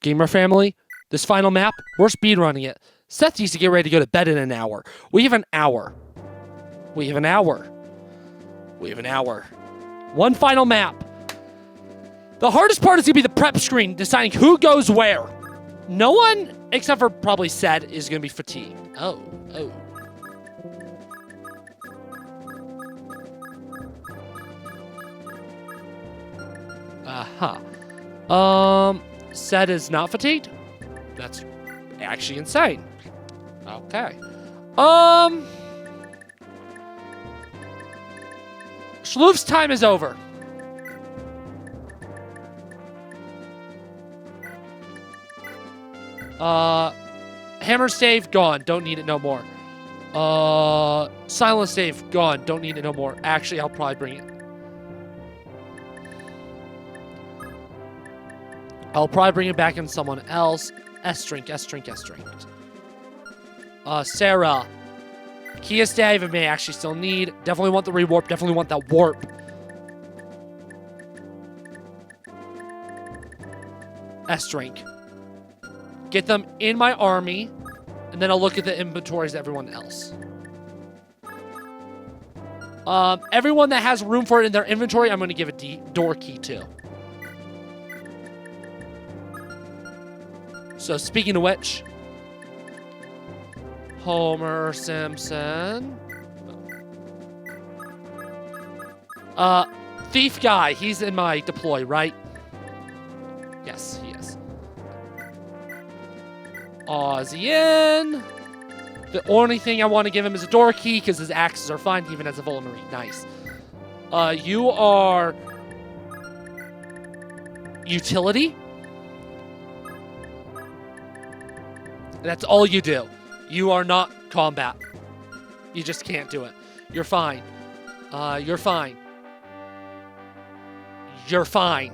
Gamer family, this final map, we're speedrunning it. Seth needs to get ready to go to bed in an hour. We have an hour. We have an hour. We have an hour. One final map. The hardest part is going to be the prep screen, deciding who goes where. No one, except for probably Seth, is going to be fatigued. Oh. Seth is not fatigued? That's actually insane. Okay. Schloof's time is over. Hammer stave, gone. Don't need it no more. Silent stave, gone. Don't need it no more. Actually, I'll probably bring it. I'll probably bring it back in someone else. S-drink. Sarah. Kia stave, I may actually still need. Definitely want the rewarp. Definitely want that warp. S-drink. Get them in my army, and then I'll look at the inventories of everyone else. Everyone that has room for it in their inventory, I'm going to give a door key to. So, speaking of which, Homer Simpson. Thief guy, he's in my deploy, right? Yes, he is. Ozian. The only thing I want to give him is a door key because his axes are fine even as a vulnerary. Nice. You are utility. That's all you do. You are not combat. You just can't do it. You're fine. You're fine. You're fine.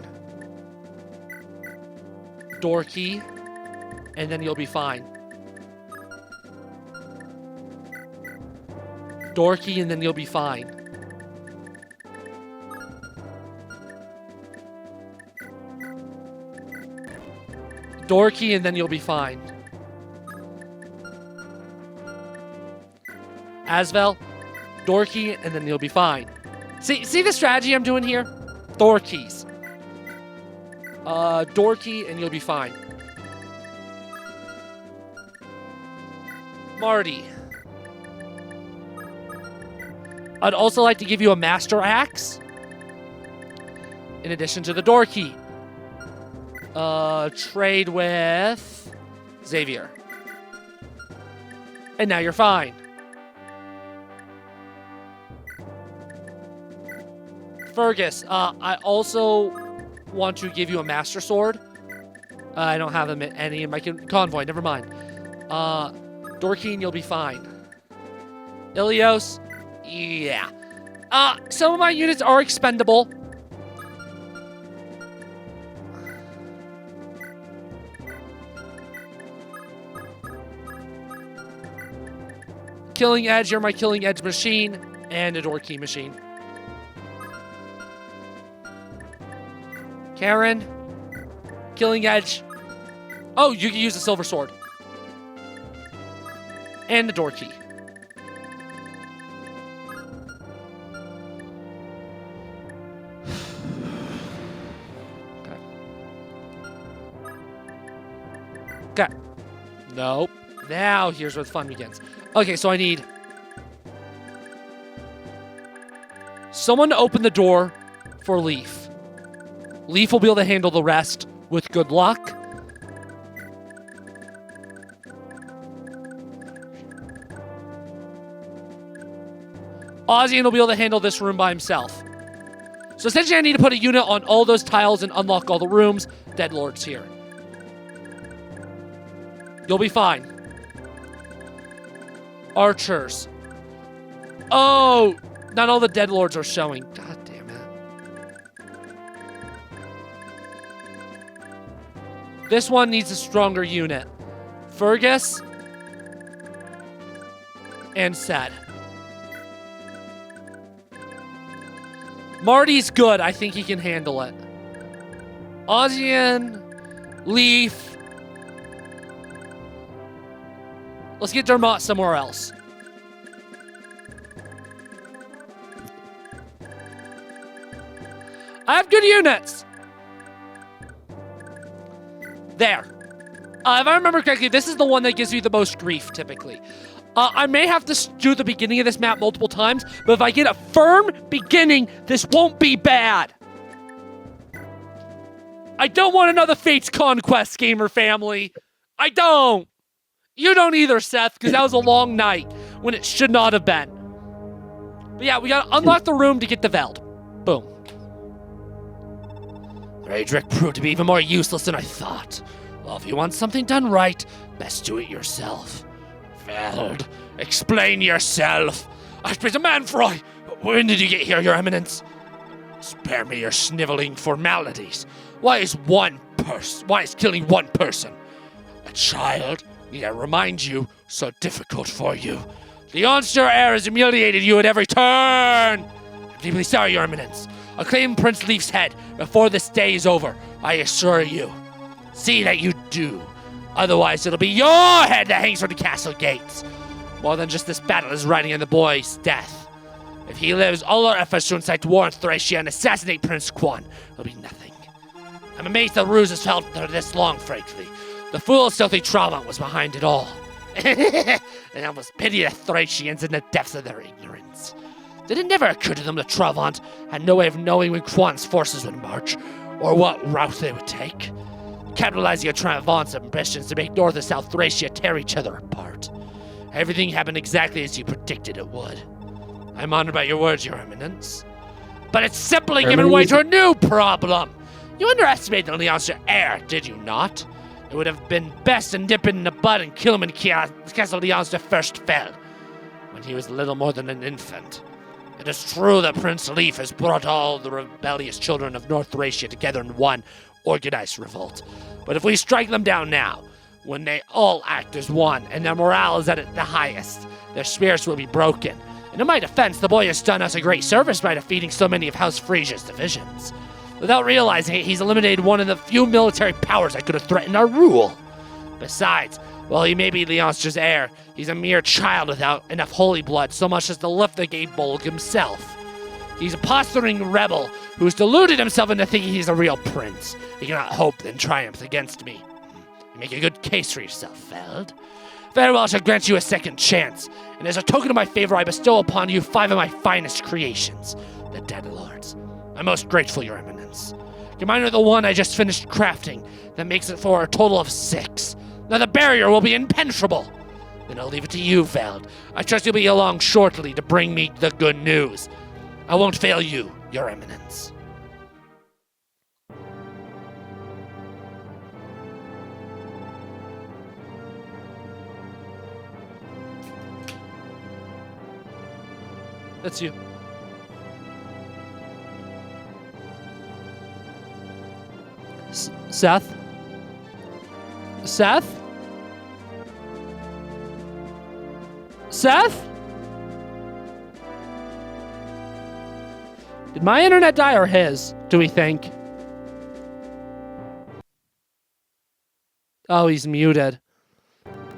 Door key. And then you'll be fine. Door key, and then you'll be fine. Door key, and then you'll be fine. Asvel, door key, and then you'll be fine. See the strategy I'm doing here? Door keys. Door key, and you'll be fine. Marty. I'd also like to give you a master axe. In addition to the door key. Trade with Xavier. And now you're fine. Fergus, I also want to give you a master sword. I don't have them any in my convoy, never mind. Door key and you'll be fine. Ilios, yeah. Some of my units are expendable. Killing Edge, you're my Killing Edge machine, and a door key machine. Karen, Killing Edge. Oh, you can use the silver sword. And the door key. Okay. Nope. Now here's where the fun begins. Okay, so I need someone to open the door for Leif. Leif will be able to handle the rest with good luck. Ozian will be able to handle this room by himself. So essentially I need to put a unit on all those tiles and unlock all the rooms. Deadlord's here. You'll be fine. Archers. Oh, not all the Deadlords are showing. God damn it. This one needs a stronger unit. Fergus and Sed. Marty's good. I think he can handle it. Ozian, Leif, Let's get Dermot somewhere else. I have good units. There. If I remember correctly, this is the one that gives you the most grief, typically. I may have to do the beginning of this map multiple times, but if I get a firm beginning, this won't be bad. I don't want another Fates Conquest, gamer family. I don't. You don't either, Seth, because that was a long night when it should not have been. But yeah, we gotta unlock the room to get the Veld. Boom. Raedric proved to be even more useless than I thought. Well, if you want something done right, best do it yourself. Veld, explain yourself. I speak to Manfroy. When did you get here, Your Eminence? Spare me your sniveling formalities. Why is killing one person? A child, need I remind you, so difficult for you. The Leonster heir has humiliated you at every turn. I'm deeply sorry, Your Eminence. I'll claim Prince Leif's head before this day is over, I assure you. See that you do. Otherwise, it'll be your head that hangs from the castle gates. More than just this battle is riding on the boy's death. If he lives, all our efforts to incite war in Thracia and assassinate Prince Quan will be nothing. I'm amazed the ruse has held for this long, frankly. The fool King Travant was behind it all. And I almost pity the Thracians in the depths of their ignorance. Did it never occur to them that Travant had no way of knowing when Quan's forces would march, or what route they would take? Capitalizing on Travant's ambitions to make North and South Thracia tear each other apart. Everything happened exactly as you predicted it would. I'm honored by your words, Your Eminence. But it's simply given way to a new problem! You underestimated the Leonster heir, did you not? It would have been best to nip it in the bud and kill him in Castle Leonster first fell, when he was little more than an infant. It is true that Prince Leif has brought all the rebellious children of North Thracia together in one organized revolt. But if we strike them down now, when they all act as one and their morale is at the highest, their spirits will be broken. And in my defense, the boy has done us a great service by defeating so many of House Frasia's divisions. Without realizing it, he's eliminated one of the few military powers that could have threatened our rule. Besides, while he may be Leonster's heir, he's a mere child without enough holy blood so much as to lift the gate bulk himself. He's a posturing rebel who's deluded himself into thinking he's a real prince. He cannot hope in triumph against me. You make a good case for yourself, Veld. Very well, I shall grant you a second chance, and as a token of my favor, I bestow upon you 5 of my finest creations, the Dead Lords. I'm most grateful, Your Eminence. Combined with the one I just finished crafting, that makes it for a total of 6. Now the barrier will be impenetrable. Then I'll leave it to you, Veld. I trust you'll be along shortly to bring me the good news. I won't fail you, Your Eminence. That's you. Seth? Seth? Seth? Did my internet die or his, do we think? Oh, he's muted.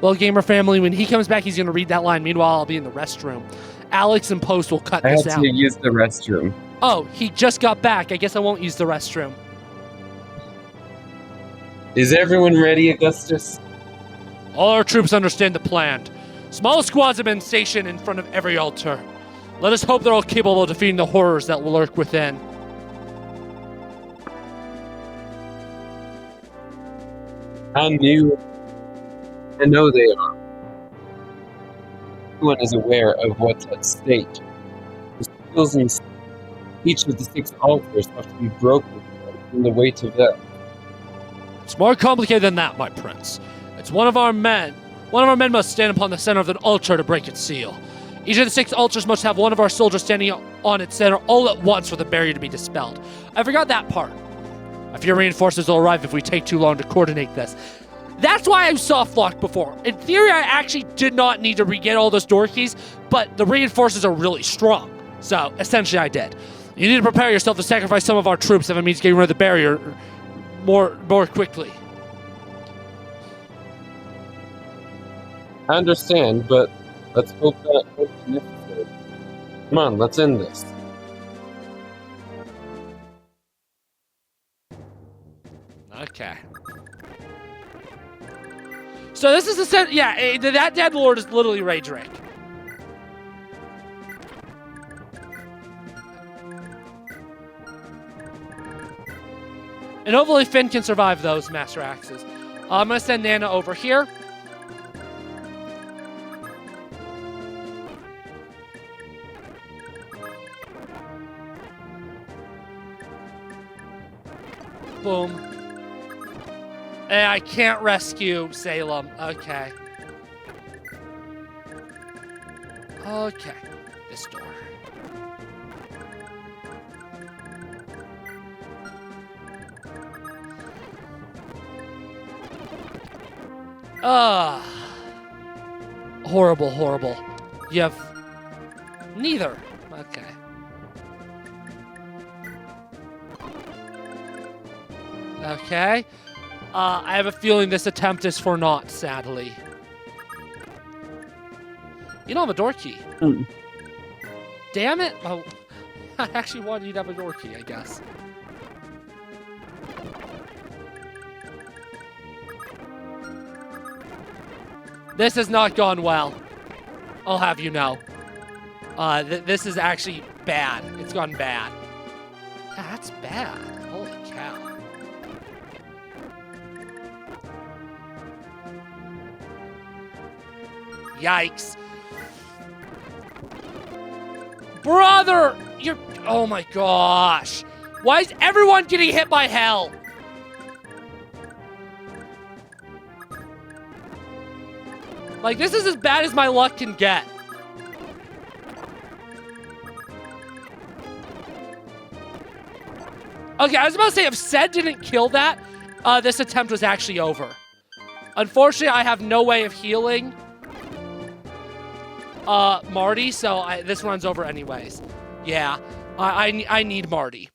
Well, gamer family, when he comes back, he's going to read that line. Meanwhile, I'll be in the restroom. Alex and Post will cut this out. I had to use the restroom. Oh, he just got back. I guess I won't use the restroom. Is everyone ready, Augustus? All our troops understand the plan. Small squads have been stationed in front of every altar. Let us hope they're all capable of defeating the horrors that will lurk within. How new and know they are. Everyone is aware of what's at stake. The seals in each of the 6 altars have to be broken in the way to them. It's more complicated than that, my prince. It's one of our men. One of our men must stand upon the center of an altar to break its seal. Each of the 6 altars must have one of our soldiers standing on its center all at once for the barrier to be dispelled. I forgot that part. I fear reinforcements will arrive if we take too long to coordinate this. That's why I soft-locked before. In theory, I actually did not need to re-get all those door keys, but the reinforcements are really strong. So, essentially, I did. You need to prepare yourself to sacrifice some of our troops if it means getting rid of the barrier more quickly. I understand, but let's hope that won't be necessary. Come on, let's end this. Okay. So this is the yeah, that dead lord is literally Raedric. And hopefully Finn can survive those Master Axes. I'm going to send Nana over here. Boom. And I can't rescue Salem. Okay. Okay. This door. Horrible, horrible. You have neither. Okay. Okay. I have a feeling this attempt is for naught, sadly. You don't have a door key. Damn it. Oh, I actually wanted you to have a door key, I guess. This has not gone well. I'll have you know. This is actually bad. It's gone bad. That's bad. Holy cow. Yikes. Brother! You're... Oh my gosh. Why is everyone getting hit by hell? Like, this is as bad as my luck can get. Okay, I was about to say, if Sed didn't kill that, this attempt was actually over. Unfortunately, I have no way of healing Marty, so this runs over anyways. Yeah, I need Marty.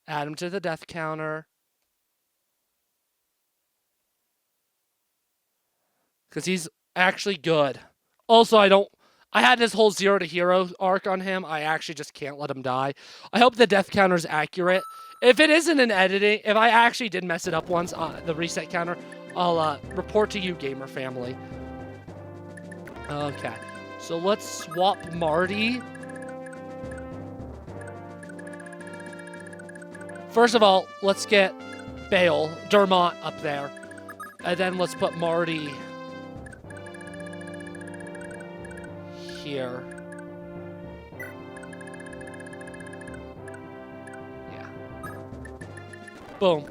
Add him to the death counter. Because he's actually good. Also, I had this whole 0 to hero arc on him. I actually just can't let him die. I hope the death counter is accurate. If it isn't in editing, if I actually did mess it up once, the reset counter, I'll report to you, gamer family. Okay, so let's swap Marty. First of all, let's get Dermot up there. And then let's put Marty here. Yeah. Boom.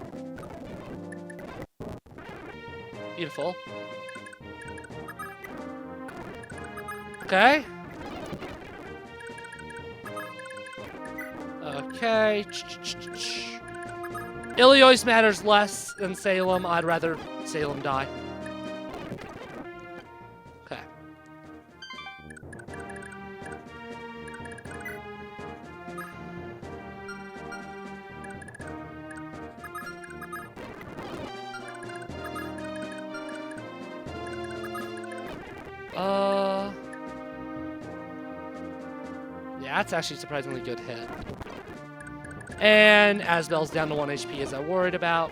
Beautiful. Okay. Okay. Iliois matters less than Salem. I'd rather Salem die. Okay. Yeah, that's actually a surprisingly good hit. And Asbel's down to 1 HP as I worried about.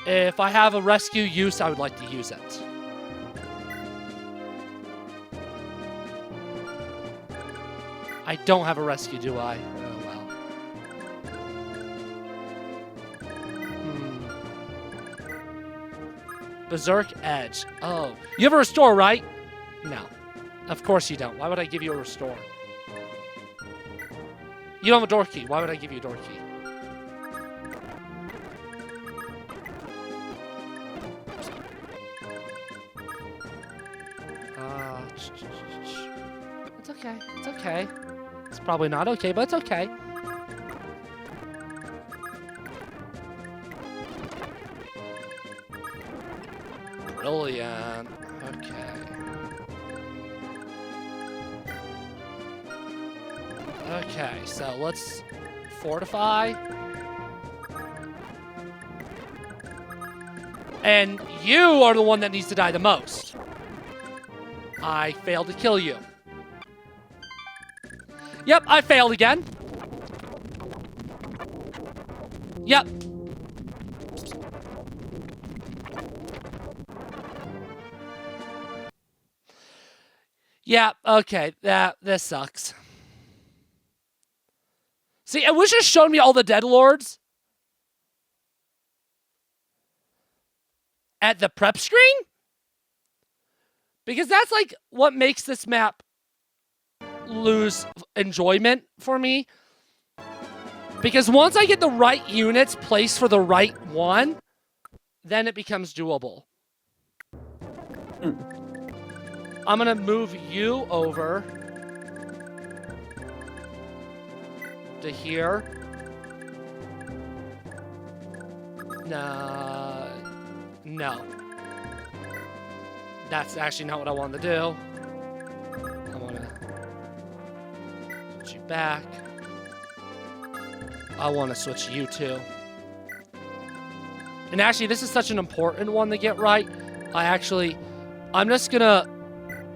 Yeah. If I have a rescue use, I would like to use it. I don't have a rescue, do I? Oh, well. Berserk Edge. Oh. You have a restore, right? No. Of course you don't. Why would I give you a restore? You don't have a door key. Why would I give you a door key? It's okay. It's okay. It's probably not okay, but it's okay. Brilliant. Okay. Okay, so let's fortify. And you are the one that needs to die the most. I failed to kill you. Yep, I failed again. Yep. Yeah, okay, this sucks. See, it was just showing me all the dead lords at the prep screen? Because that's like what makes this map lose enjoyment for me. Because once I get the right units placed for the right one, then it becomes doable. I'm gonna move you over to here. No. That's actually not what I wanted to do. I want to switch you back. I want to switch you too. And actually, this is such an important one to get right. I'm just going to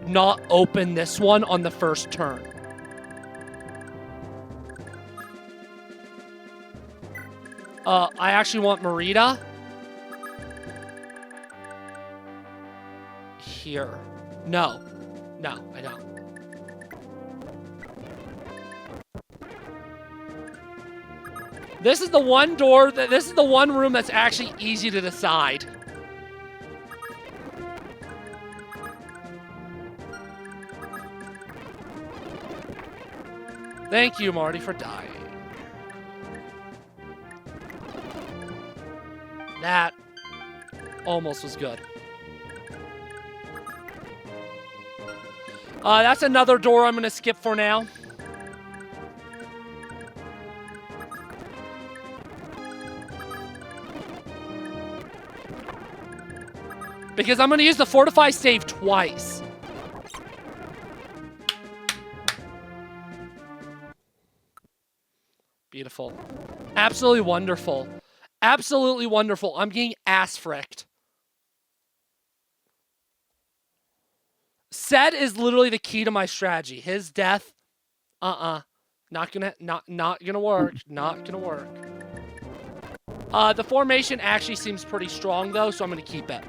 not open this one on the first turn. I actually want Merida here. No, I don't. This is the one door, this is the one room that's actually easy to decide. Thank you, Marty, for dying. That almost was good. That's another door I'm going to skip for now. Because I'm going to use the Fortify save twice. Beautiful. Absolutely wonderful. Absolutely wonderful. I'm getting ass-fricked. Sed is literally the key to my strategy. His death, not gonna work. Not gonna work. The formation actually seems pretty strong though, so I'm gonna keep it.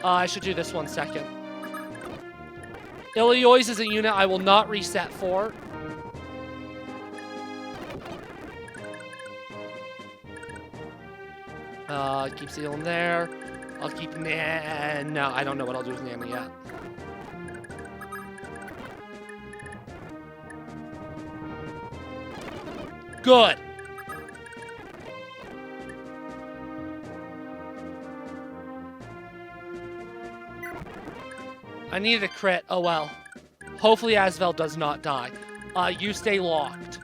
I should do this one second. Illiois is a unit I will not reset for. Keep sealing there. I'll keep Nan. No, I don't know what I'll do with Nana yet. Good. I needed a crit. Oh well. Hopefully Asvel does not die. You stay locked.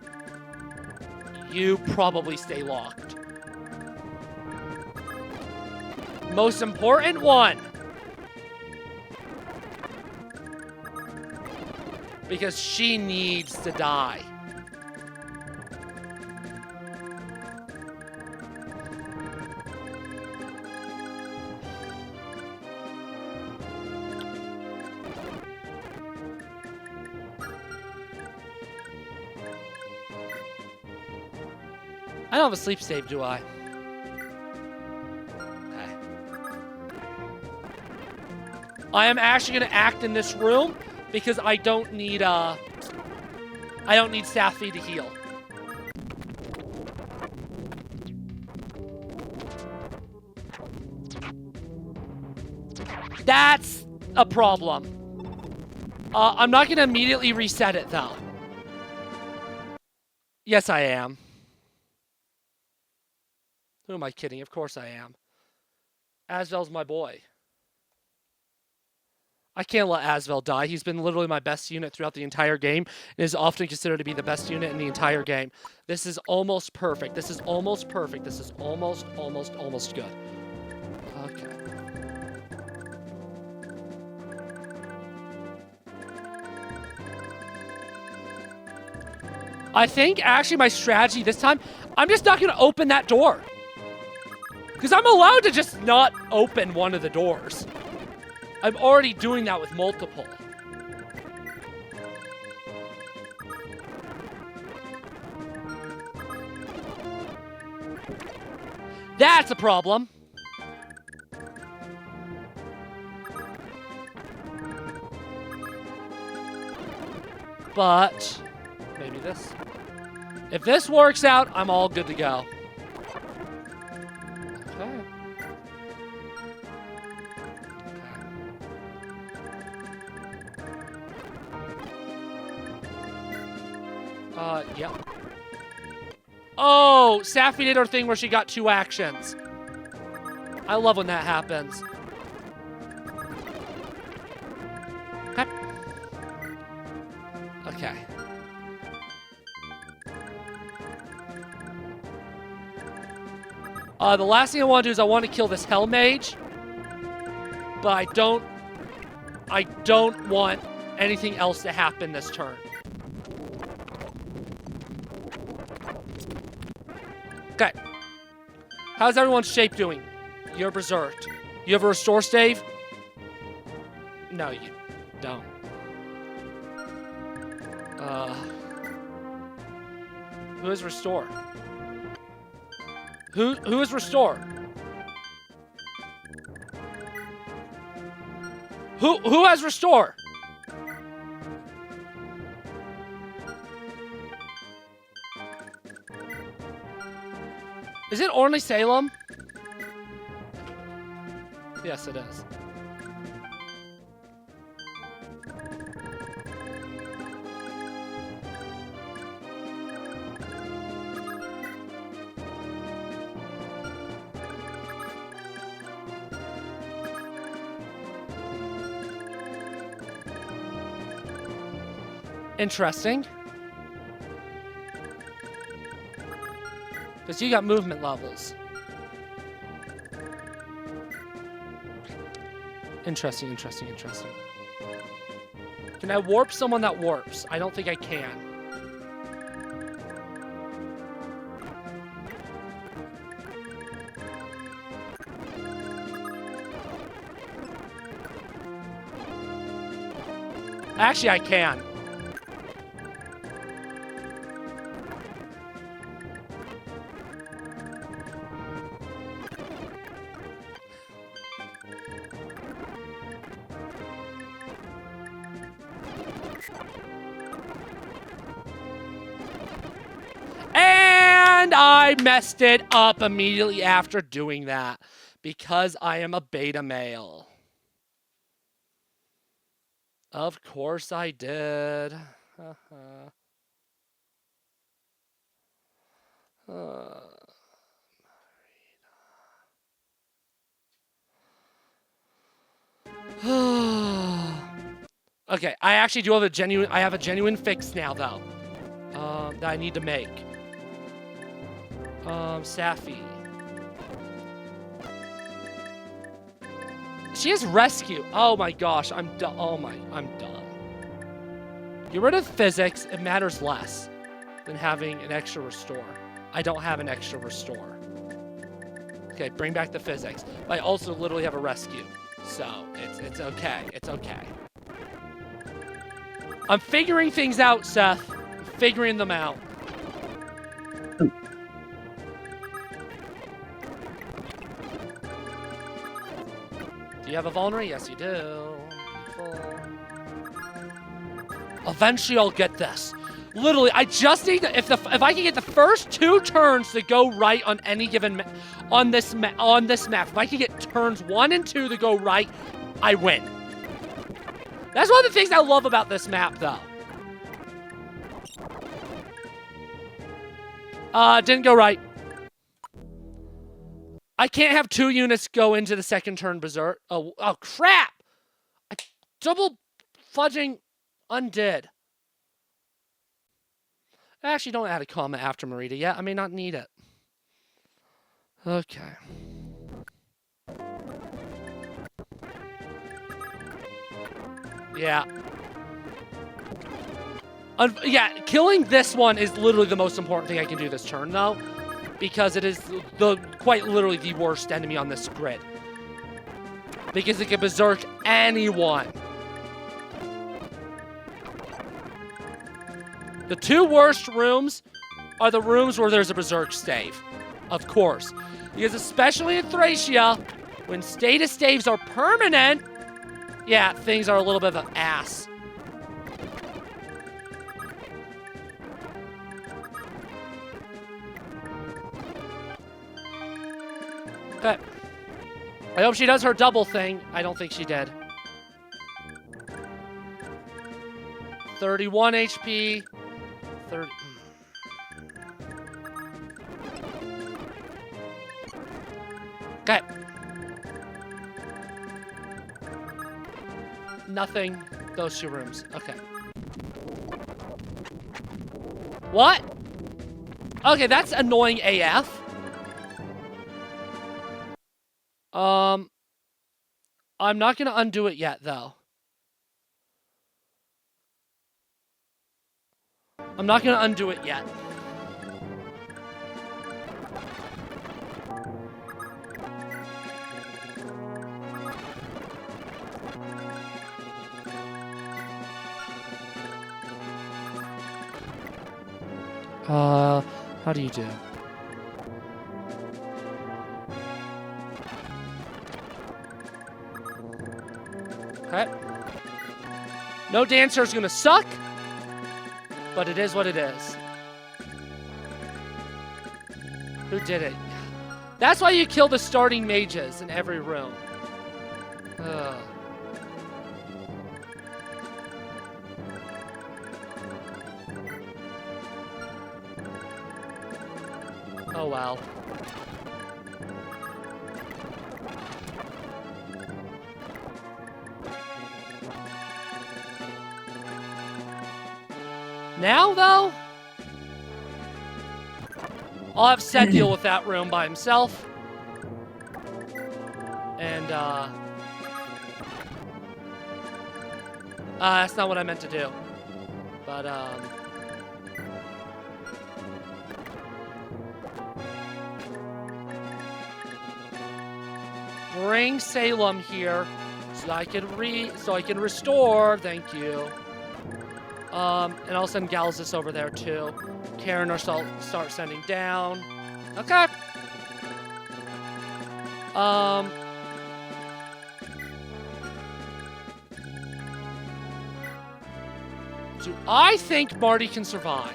You probably stay locked. Most important one. Because she needs to die. I don't have a sleep save, do I? I am actually going to act in this room because I don't need Safi to heal. That's a problem. I'm not going to immediately reset it though. Yes, I am. Who am I kidding? Of course I am. Asvel's my boy. I can't let Asvel die. He's been literally my best unit throughout the entire game and is often considered to be the best unit in the entire game. This is almost perfect. This is almost perfect. This is almost good. Okay. I think actually my strategy this time, I'm just not going to open that door. Because I'm allowed to just not open one of the doors. I'm already doing that with multiple. That's a problem. But maybe this. If this works out, I'm all good to go. Yep. Oh, Safi did her thing where she got 2 actions. I love when that happens. Okay. The last thing I want to do is I want to kill this Hell Mage. But I don't want anything else to happen this turn. Okay. How's everyone's shape doing? You're berserked. You have a restore stave? No, you don't. Who has restore? Who is restore? Who has restore? Is it only Salem? Yes, it is. Interesting. Because you got movement levels. Interesting, interesting, interesting. Can I warp someone that warps? I don't think I can. Actually, I can. And I messed it up immediately after doing that because I am a beta male. Of course I did. Okay, I actually do have a genuine fix now though. That I need to make. Safi. She has rescue. Oh my gosh, I'm done. I'm done. Get rid of physics. It matters less than having an extra restore. I don't have an extra restore. Okay, bring back the physics. But I also literally have a rescue. So, it's okay. It's okay. I'm figuring things out, Seth. I'm figuring them out. Do you have a vulnerary? Yes, you do. Beautiful. Eventually, I'll get this. Literally, I just need to, if I can get the first 2 turns to go right on any given on this map. If I can get turns 1 and 2 to go right, I win. That's one of the things I love about this map, though. Didn't go right. I can't have 2 units go into the second turn berserk. Oh crap! I double fudging undid. I actually don't add a comma after Marita yet. I may not need it. Okay. Yeah. Yeah, killing this one is literally the most important thing I can do this turn, though. because it is quite literally the worst enemy on this grid. Because it can berserk anyone. The two worst rooms are the rooms where there's a berserk stave. Of course. Because especially in Thracia, when status staves are permanent, yeah, things are a little bit of an ass. Okay. I hope she does her double thing. I don't think she did. 31 HP. 30. Okay. Nothing. Those two rooms. Okay. What? Okay, that's annoying AF. I'm not gonna undo it yet, though. I'm not gonna undo it yet. How do you do? Okay. No dancer is gonna suck, but it is what it is. Who did it? That's why you kill the starting mages in every room. Ugh. Oh, well. Now, though, I'll have Seth deal with that room by himself. And, that's not what I meant to do. But, bring Salem here so I can restore. Thank you. And I'll send Galzus over there too. Karen or start sending down. Okay. Do I think Marty can survive?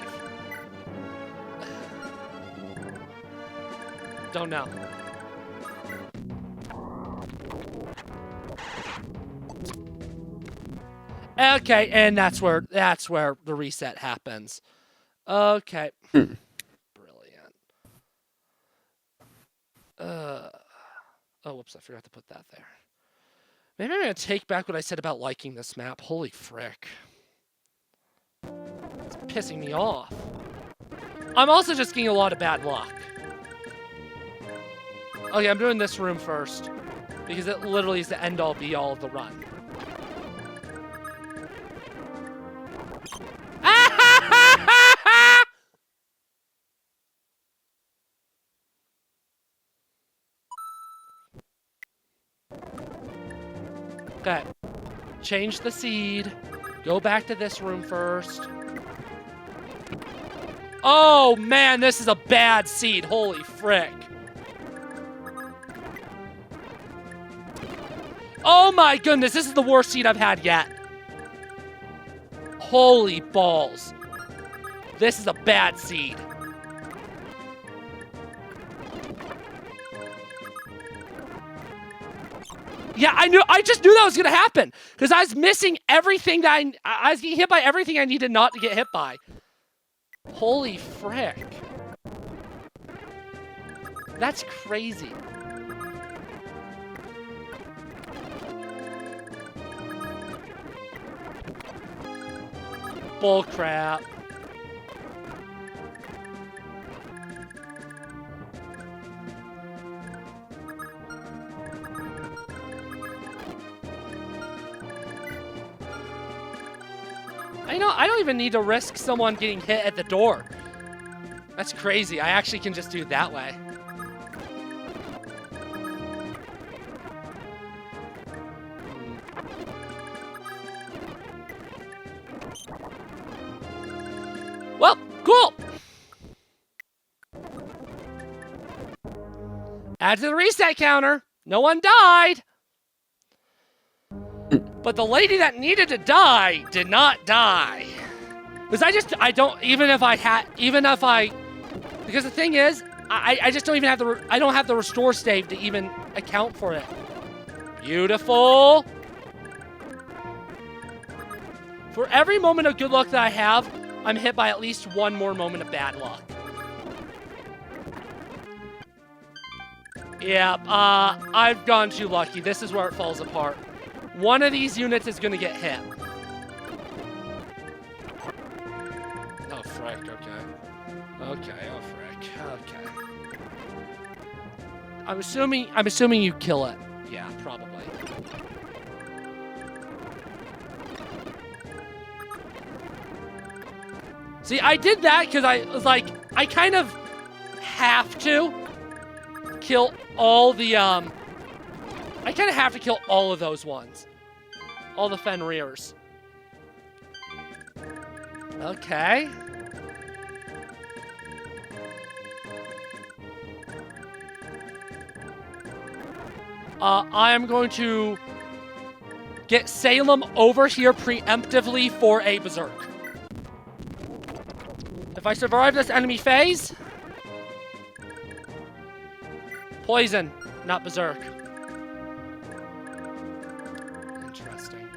Don't know. Okay, and that's where the reset happens. Okay. Brilliant. Oh, whoops, I forgot to put that there. Maybe I'm going to take back what I said about liking this map. Holy frick. It's pissing me off. I'm also just getting a lot of bad luck. Okay, I'm doing this room first. Because it literally is the end-all be-all of the run. Okay. Change the seed. Go back to this room first. Oh, man, this is a bad seed. Holy frick. Oh, my goodness. This is the worst seed I've had yet. Holy balls. This is a bad seed. Yeah, I just knew that was gonna happen because I was missing everything that I was getting hit by everything I needed not to get hit by. Holy frick. That's crazy. Bull crap. I don't even need to risk someone getting hit at the door. That's crazy. I actually can just do it that way. Well, cool. Add to the reset counter. No one died. But the lady that needed to die did not die. Because because the thing is, I just don't even have I don't have the restore save to even account for it. Beautiful. For every moment of good luck that I have, I'm hit by at least one more moment of bad luck. Yeah, I've gone too lucky. This is where it falls apart. One of these units is going to get hit. Oh, frick, okay. Okay, oh, frick, okay. I'm assuming you kill it. Yeah, probably. See, I did that because I was like, I kind of have to kill all the, I kind of have to kill all of those ones. All the Fenrir's. Okay. I am going to get Salem over here preemptively for a berserk. If I survive this enemy phase, poison, not berserk. Interesting.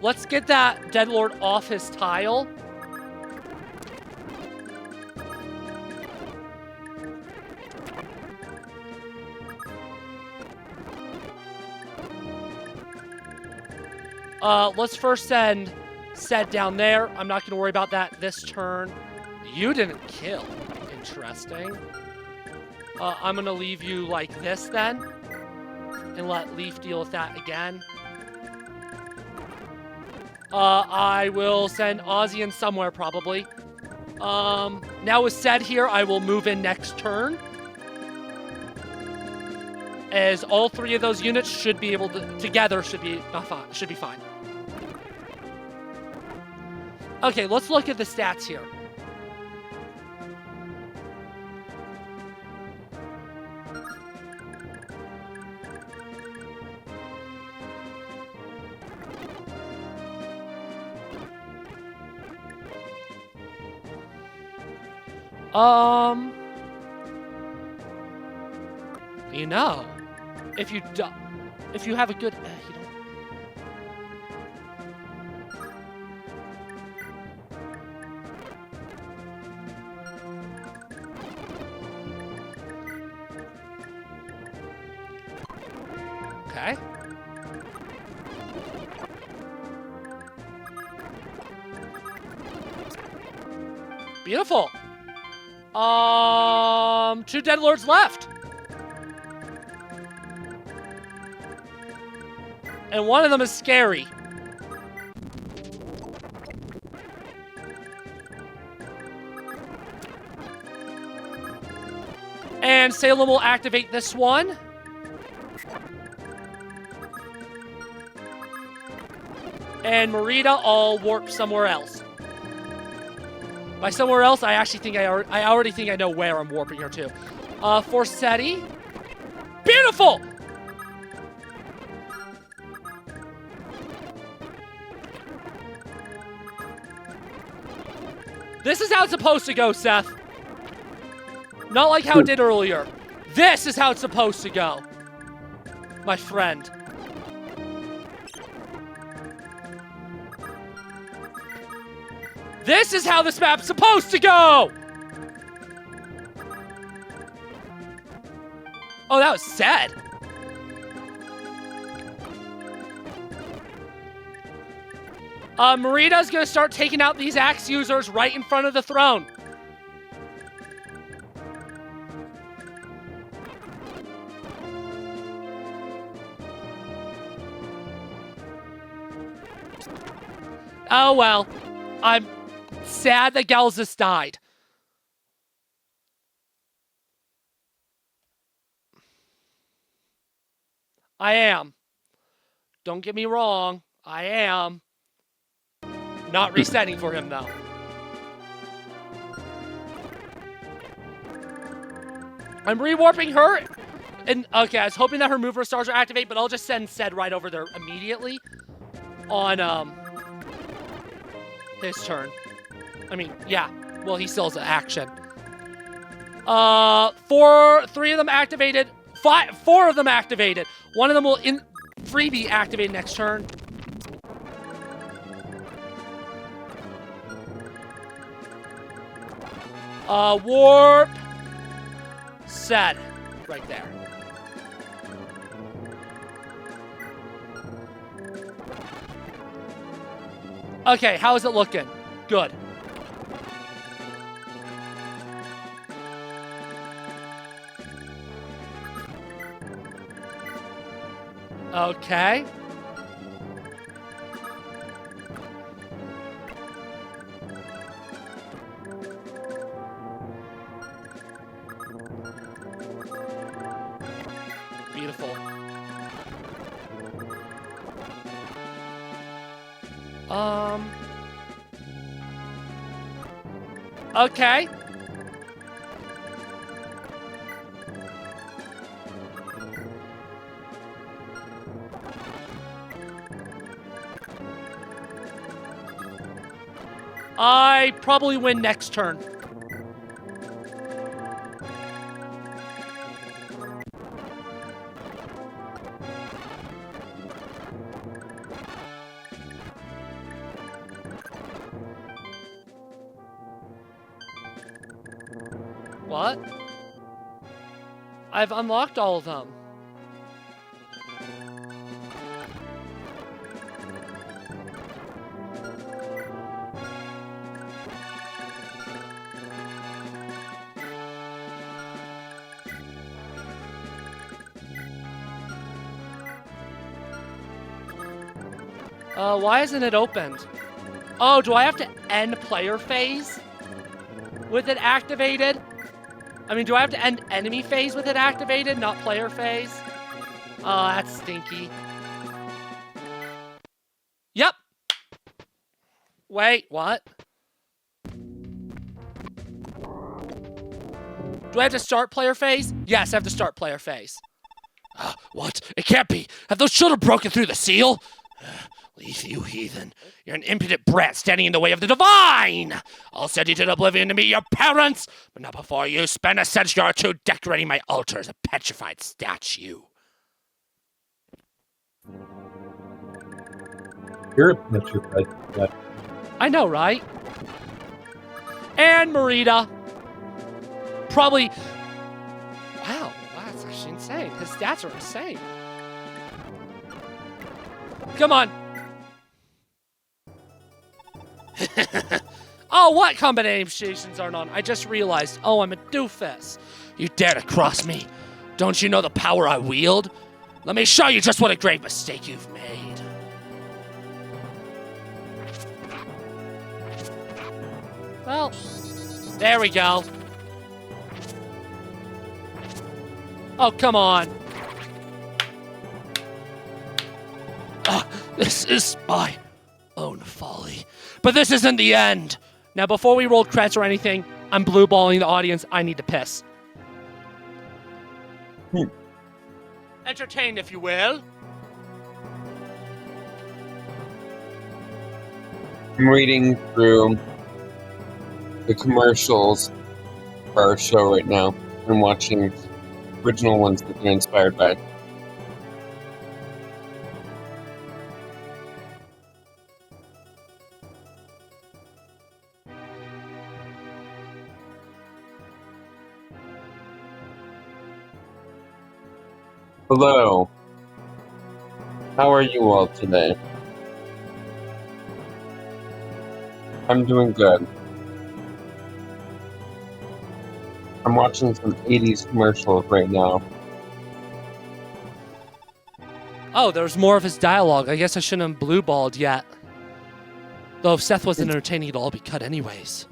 Let's get that Deadlord off his tile. Let's first send Sed down there. I'm not going to worry about that this turn. You didn't kill. Interesting. I'm going to leave you like this then. And let Leif deal with that again. I will send Ozzy in somewhere probably. Now with Sed here, I will move in next turn. As all three of those units should be able to, together should be fine. Okay, let's look at the stats here. You know, if you have a good, you don't. Okay. Beautiful. 2 dead lords left. And one of them is scary. And Salem will activate this one. And Merida all warp somewhere else. By somewhere else, I actually think I already think I know where I'm warping her to. Forsetti. Beautiful! This is how it's supposed to go, Seth. Not like how it did earlier. This is how it's supposed to go. My friend. This is how this map's supposed to go! Oh, that was sad. Marida's gonna start taking out these axe users right in front of the throne. Oh, well. I'm sad that Galzus died. I am. Don't get me wrong. I am. Not resetting for him, though. I'm rewarping her. And, okay, I was hoping that her mover stars are activate, but I'll just send Ced right over there immediately on, his turn. I mean, yeah. Well, he still has an action. 3 of them activated. 4 of them activated. One of them will freebie activate next turn. Warp. Set. Right there. Okay, how is it looking? Good. Okay. Beautiful. Okay. I probably win next turn. What? I've unlocked all of them. Why isn't it opened? Oh, do I have to end player phase with it activated? I mean, do I have to end enemy phase with it activated, not player phase? Oh, that's stinky. Yep. Wait, what? Do I have to start player phase? Yes, I have to start player phase. What? It can't be. Have those children broken through the seal? Leif, you heathen. You're an impudent brat standing in the way of the divine! I'll send you to oblivion to meet your parents, but not before you spend a century or 2 decorating my altar as a petrified statue. You're a petrified statue. I know, right? And Merida. Probably... Wow, that's actually insane. His stats are insane. Come on. Oh, what combinations aren't on? I just realized. Oh, I'm a doofus. You dare to cross me? Don't you know the power I wield? Let me show you just what a great mistake you've made. Well, there we go. Oh, come on. This is my own folly. But this isn't the end. Now, before we roll creds or anything, I'm blue balling the audience. I need to piss. Entertained, if you will. I'm reading through the commercials for our show right now and watching original ones that they're inspired by. Hello. How are you all today? I'm doing good. I'm watching some 80s commercials right now. Oh, there's more of his dialogue. I guess I shouldn't have blue-balled yet. Though if Seth wasn't entertaining, it'll all be cut anyways.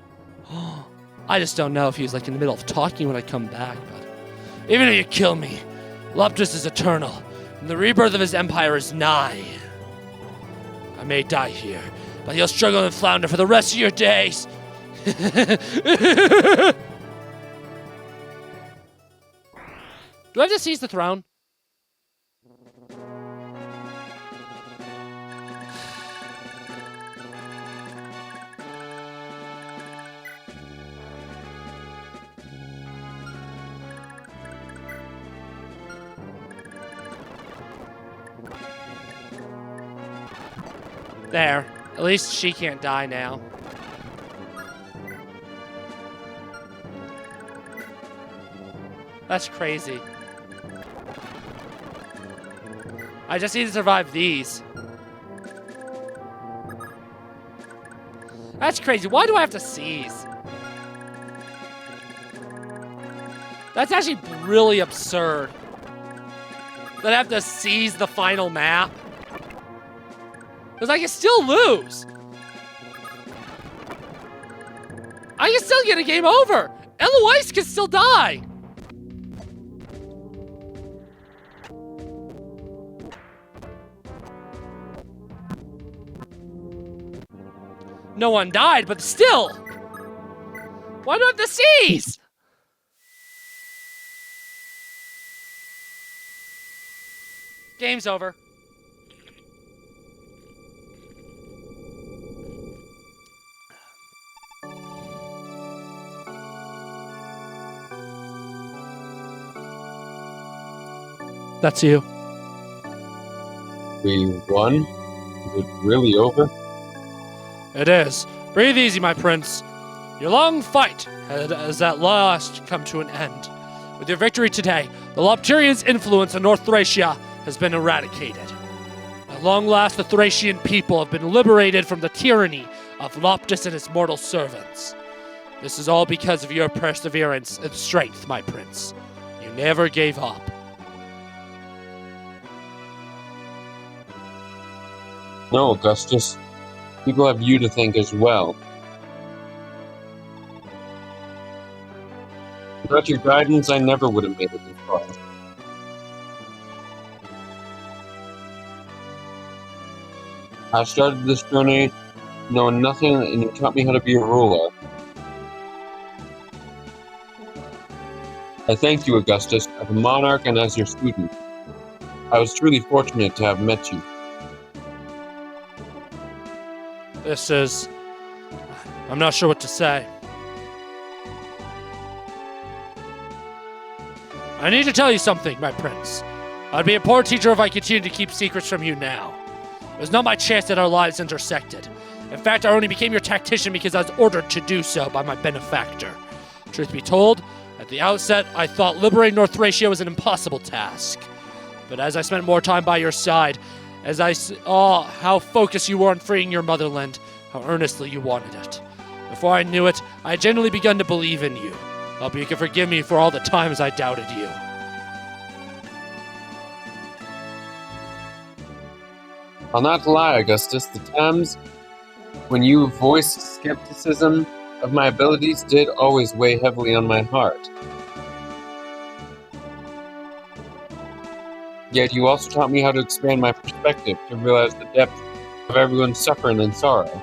I just don't know if he was like in the middle of talking when I come back, but even if you kill me, Loptus is eternal, and the rebirth of his empire is nigh. I may die here, but you'll struggle and flounder for the rest of your days. Do I have to seize the throne? There. At least she can't die now. That's crazy. I just need to survive these. That's crazy. Why do I have to seize? That's actually really absurd. That I have to seize the final map. Because I can still lose. I can still get a game over. Eloise can still die. No one died, but still. Why do I have to seize? Game's over. That's you. We won? Is it really over? It is. Breathe easy, my prince. Your long fight has at last come to an end. With your victory today, the Lopturians' influence on North Thracia has been eradicated. At long last, the Thracian people have been liberated from the tyranny of Loptus and his mortal servants. This is all because of your perseverance and strength, my prince. You never gave up. No, Augustus. People have you to thank as well. Without your guidance, I never would have made it this far. I started this journey knowing nothing, and you taught me how to be a ruler. I thank you, Augustus, as a monarch and as your student. I was truly fortunate to have met you. I'm not sure what to say. I need to tell you something, my prince. I'd be a poor teacher if I continued to keep secrets from you now. It was not my chance that our lives intersected. In fact, I only became your tactician because I was ordered to do so by my benefactor. Truth be told, at the outset, I thought liberating North Thracia was an impossible task. But as I spent more time by your side, as I saw how focused you were on freeing your motherland, how earnestly you wanted it. Before I knew it, I had genuinely begun to believe in you. Hope you can forgive me for all the times I doubted you. I'll not lie, Augustus. The times when you voiced skepticism of my abilities did always weigh heavily on my heart. Yet you also taught me how to expand my perspective, to realize the depth of everyone's suffering and sorrow.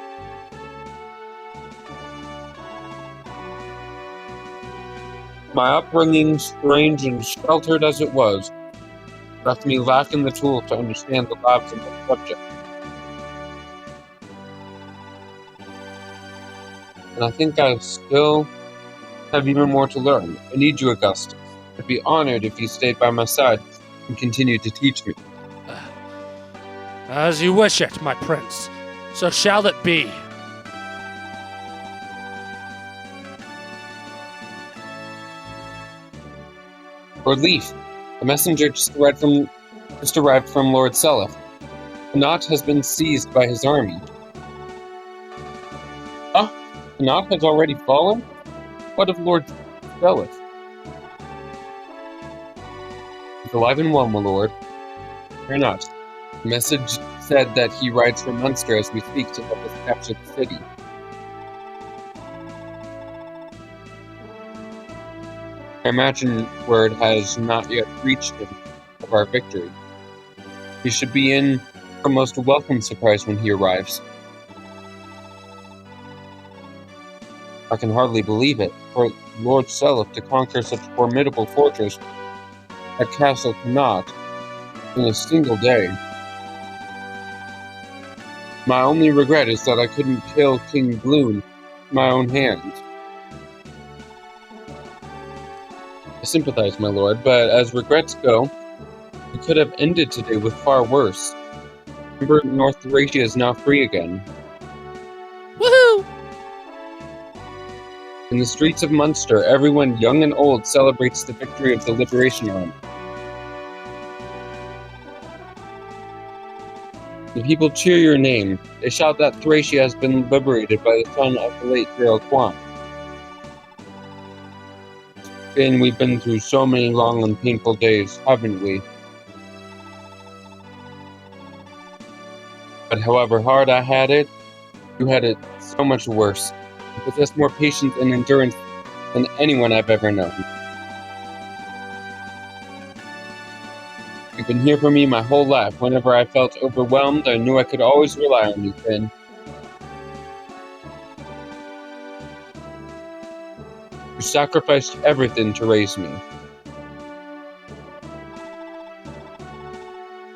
My upbringing, strange and sheltered as it was, left me lacking the tools to understand the lives of my subjects. And I think I still have even more to learn. I need you, Augustus. I'd be honored if you stayed by my side and continued to teach me. As you wish it, my prince. So shall it be. Lord Leif, a messenger just arrived from Lord Seliph. Connaught has been seized by his army. Huh? Connaught has already fallen? What of Lord Seliph? He's alive and well, my lord. Fear not. The message said that he rides from Munster as we speak to help us capture the city. I imagine word has not yet reached him of our victory. He should be in for a most welcome surprise when he arrives. I can hardly believe it, for Lord Selif to conquer such a formidable fortress at Castle Connaught in a single day. My only regret is that I couldn't kill King Bloom with my own hands. I sympathize, my lord, but as regrets go, we could have ended today with far worse. Remember, North Thracia is now free again. Woohoo! In the streets of Munster, everyone, young and old, celebrates the victory of the Liberation Army. The people cheer your name. They shout that Thracia has been liberated by the son of the late Gerald Kwan. And we've been through so many long and painful days, haven't we? But however hard I had it, you had it so much worse. You possess more patience and endurance than anyone I've ever known. You've been here for me my whole life. Whenever I felt overwhelmed, I knew I could always rely on you, Finn. You sacrificed everything to raise me.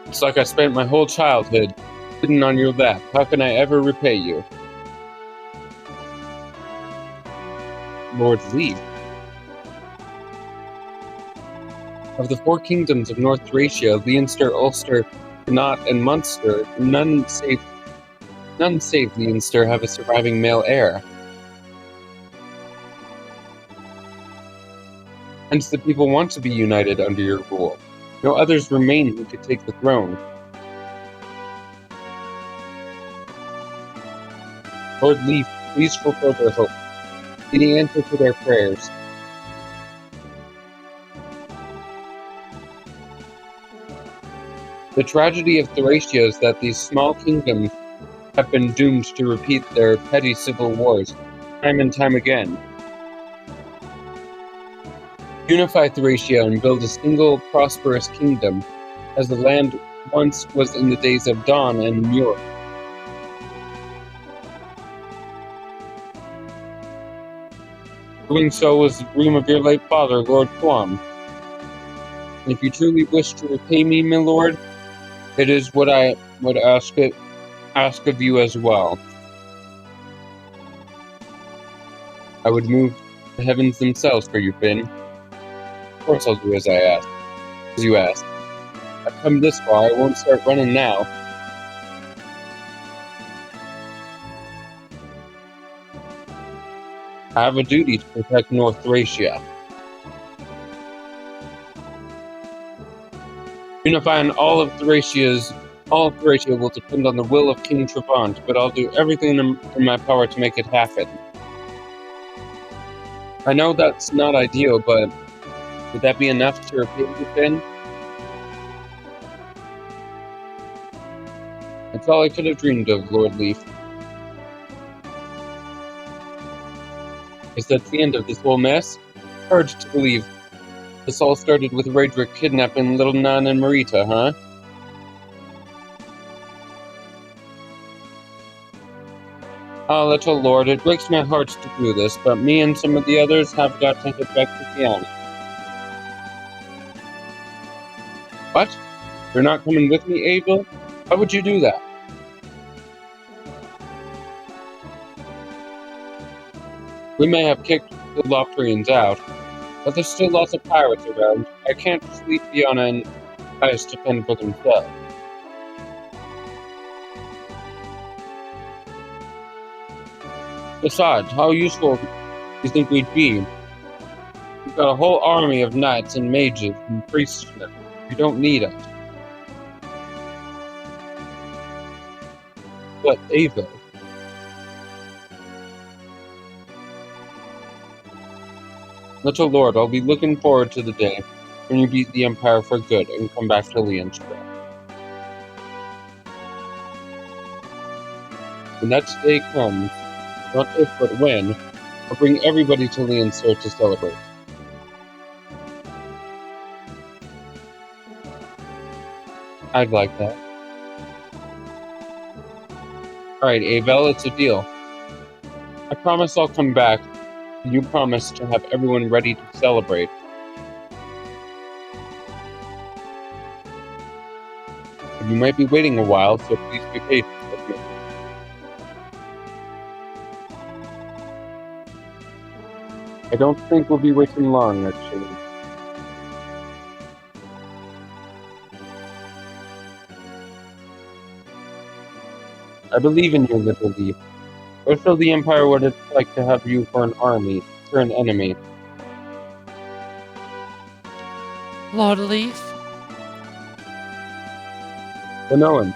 It's like I spent my whole childhood sitting on your lap. How can I ever repay you? Lord Leif. Of the 4 kingdoms of North Thracia, Leonster, Ulster, Connaught, and Munster, none save Leonster have a surviving male heir. Hence the people want to be united under your rule. No others remain who could take the throne. Lord Leif, please fulfill their hope. Be the answer to their prayers. The tragedy of Thracia is that these small kingdoms have been doomed to repeat their petty civil wars, time and time again. Unify Thracia and build a single prosperous kingdom, as the land once was in the days of Dawn and Muir. Doing so was the dream of your late father, Lord Kwan. And if you truly wish to repay me, my lord, it is what I would ask of you as well. I would move the heavens themselves for you, Finn. Of course I'll do as you ask. I've come this far, I won't start running now. I have a duty to protect North Thracia. Unifying all of Thracia will depend on the will of King Travant, but I'll do everything in my power to make it happen. I know that's not ideal, but would that be enough to repay you, Finn? That's all I could have dreamed of, Lord Leif. Is that the end of this whole mess? Hard to believe. This all started with Raedric kidnapping little Nan and Marita, huh? Ah, little lord, it breaks my heart to do this, but me and some of the others have got to head back to Fianna. What? You're not coming with me, Abel? Why would you do that? We may have kicked the Lothrians out, but there's still lots of pirates around. I can't just leave Fianna and guys to fend for themselves. Besides, how useful do you think we'd be? We've got a whole army of knights and mages and priests. You don't need us. But Ava. Little Lord, I'll be looking forward to the day when you beat the Empire for good and come back to Leonster. When that day comes, not if but when, I'll bring everybody to Leonster to celebrate. I'd like that. Alright, Abel, it's a deal. I promise I'll come back. You promise to have everyone ready to celebrate. But you might be waiting a while, so please be patient with me. I don't think we'll be waiting long, actually. I believe in you, little Leif. Or so the Empire would like to have you for an army, for an enemy. Lord Leif? But no one.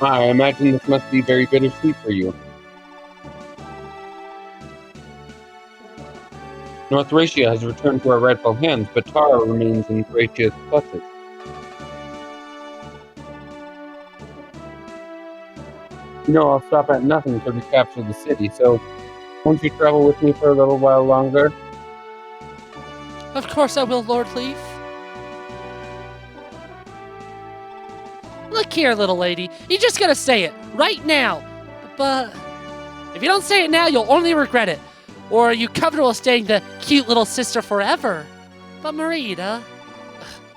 I imagine this must be very bittersweet for you. North Thracia has returned to our rightful hands, but Tara remains in Thracia's clutches. You know, I'll stop at nothing to recapture the city, so won't you travel with me for a little while longer? Of course I will, Lord Leif. Look here, little lady. You just gotta say it, right now. But if you don't say it now, you'll only regret it. Or are you comfortable staying the cute little sister forever? But Marita,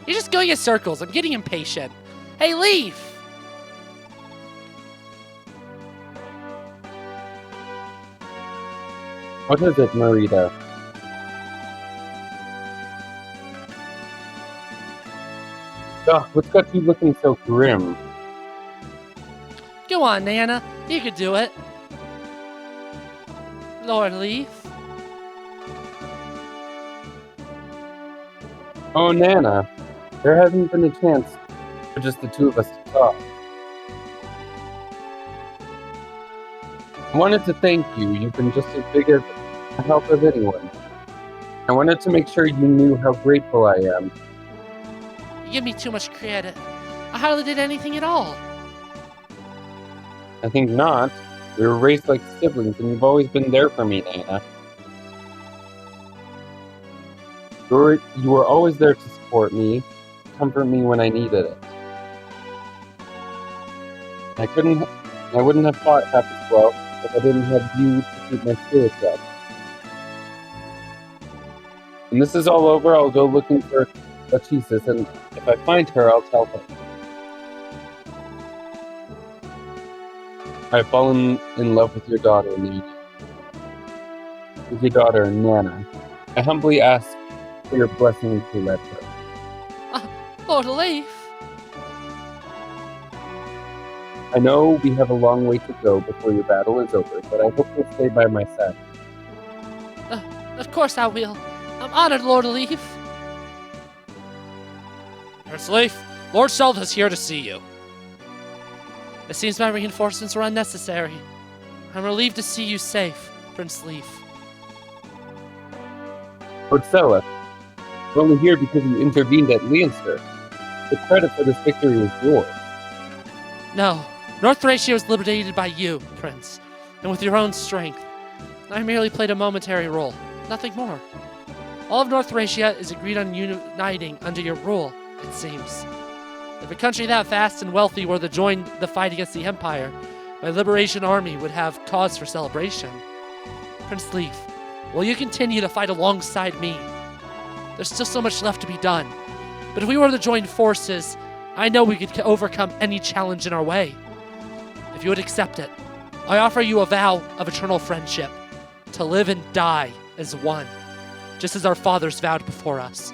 you're just going in circles. I'm getting impatient. Hey, Leif! What is it, Marita? Ugh, what's got you looking so grim? Go on, Nana. You could do it. Lord Leif. Oh, Nana, there hasn't been a chance for just the two of us to talk. I wanted to thank you. You've been just as big as a help as anyone. I wanted to make sure you knew how grateful I am. You give me too much credit. I hardly did anything at all. I think not. We were raised like siblings, and you've always been there for me, Nana. You were always there to support me, comfort me when I needed it. I wouldn't have fought half as well if I didn't have you to keep my spirits up. When this is all over, I'll go looking for Lachesis, and if I find her, I'll tell her. I've fallen in love with your daughter, Nana. With your daughter, Nana. I humbly ask for your blessing to let her. Lord Leif. I know we have a long way to go before your battle is over, but I hope you'll stay by my side. Of course I will. I'm honored, Lord Leif. Prince Leif, Lord Seld is here to see you. It seems my reinforcements were unnecessary. I'm relieved to see you safe, Prince Leif. Lord Seleth, we're only here because you intervened at Leonster. The credit for this victory is yours. No, North Thracia was liberated by you, Prince, and with your own strength. I merely played a momentary role, nothing more. All of North Thracia is agreed on uniting under your rule, it seems. If a country that vast and wealthy were to join the fight against the Empire, my liberation army would have cause for celebration. Prince Leif, will you continue to fight alongside me? There's still so much left to be done, but if we were to join forces, I know we could overcome any challenge in our way. If you would accept it, I offer you a vow of eternal friendship, to live and die as one, just as our fathers vowed before us.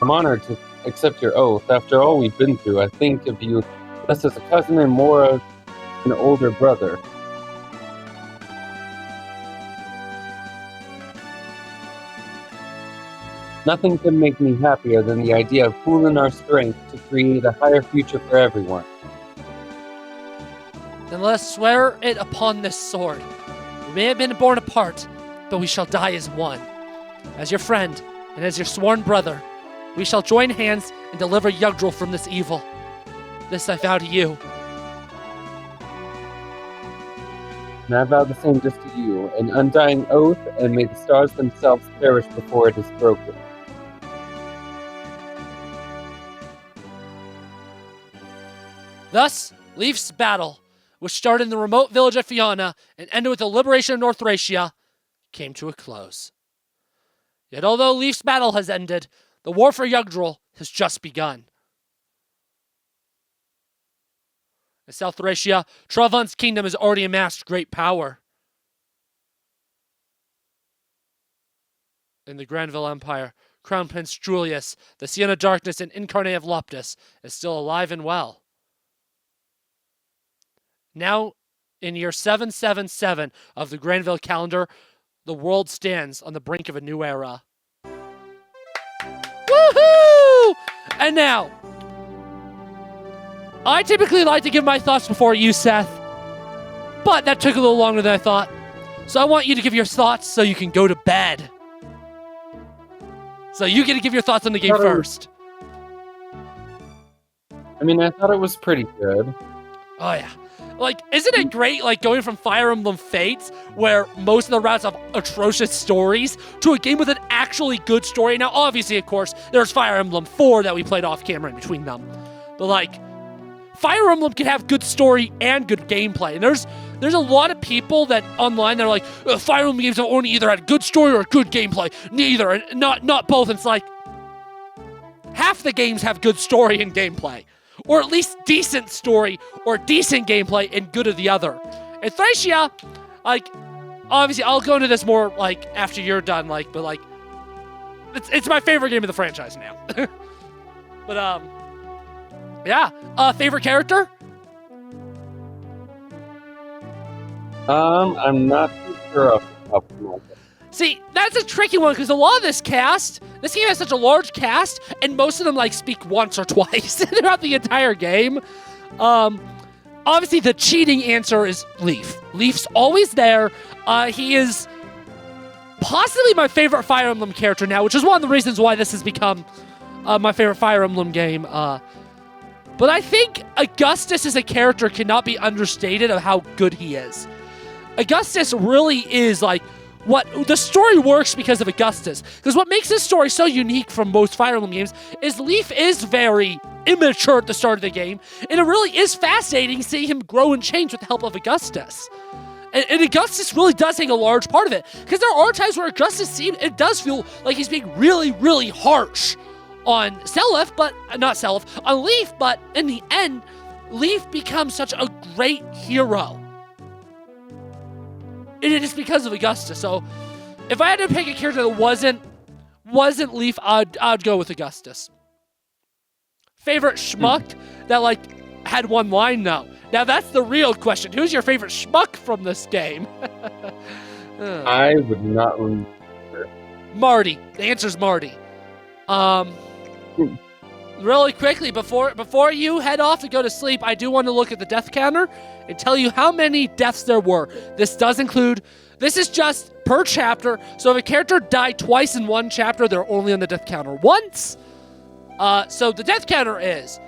I'm honored to accept your oath. After all we've been through, I think of you less as a cousin and more as an older brother. Nothing can make me happier than the idea of pooling our strength to create a higher future for everyone. Then let us swear it upon this sword. We may have been born apart, but we shall die as one. As your friend, and as your sworn brother, we shall join hands and deliver Jugdral from this evil. This I vow to you. And I vow the same just to you, an undying oath, and may the stars themselves perish before it is broken. Thus, Leif's battle, which started in the remote village of Fianna and ended with the liberation of North Thracia, came to a close. Yet although Leif's battle has ended, the war for Jugdral has just begun. In South Thracia, Travant's kingdom has already amassed great power. In the Grannvale Empire, Crown Prince Julius, the Sienna Darkness and Incarnate of Loptus, is still alive and well. Now, in year 777 of the Grannvale calendar, the world stands on the brink of a new era. Woohoo! And now, I typically like to give my thoughts before you, Seth, but that took a little longer than I thought. So I want you to give your thoughts so you can go to bed. So you get to give your thoughts on the game first. I thought it was pretty good. Oh, yeah. Like, isn't it great, like, going from Fire Emblem Fates, where most of the routes have atrocious stories, to a game with an actually good story? Now, obviously, of course, there's Fire Emblem 4 that we played off camera in between them. But, like, Fire Emblem can have good story and good gameplay. And there's a lot of people that online that are like, Fire Emblem games have only either had good story or good gameplay. Neither, and not both. And it's like, half the games have good story and gameplay. Or at least decent story or decent gameplay and good of the other. And Thracia, like, obviously I'll go into this more, like, after you're done, like, but, like, it's my favorite game of the franchise now. But, yeah. Favorite character? I'm not too sure off the top of my head. See, that's a tricky one, because a lot of this game has such a large cast, and most of them, like, speak once or twice throughout the entire game. Obviously, the cheating answer is Leif. Leif's always there. He is possibly my favorite Fire Emblem character now, which is one of the reasons why this has become my favorite Fire Emblem game. But I think Augustus as a character cannot be understated of how good he is. Augustus really is, like, what the story works because of Augustus. Because what makes this story so unique from most Fire Emblem games is Leif is very immature at the start of the game, and it really is fascinating seeing him grow and change with the help of Augustus. And Augustus really does take a large part of it, because there are times where Augustus it does feel like he's being really, really harsh on Leif, but in the end, Leif becomes such a great hero. And it is because of Augustus. So, if I had to pick a character that wasn't Leif, I'd go with Augustus. Favorite schmuck that, like, had one line, though. Now, that's the real question. Who's your favorite schmuck from this game? I would not remember. Marty. The answer's Marty. Really quickly, before you head off to go to sleep, I do want to look at the death counter and tell you how many deaths there were. This is just per chapter, so if a character died twice in one chapter, they're only on the death counter once. So the death counter is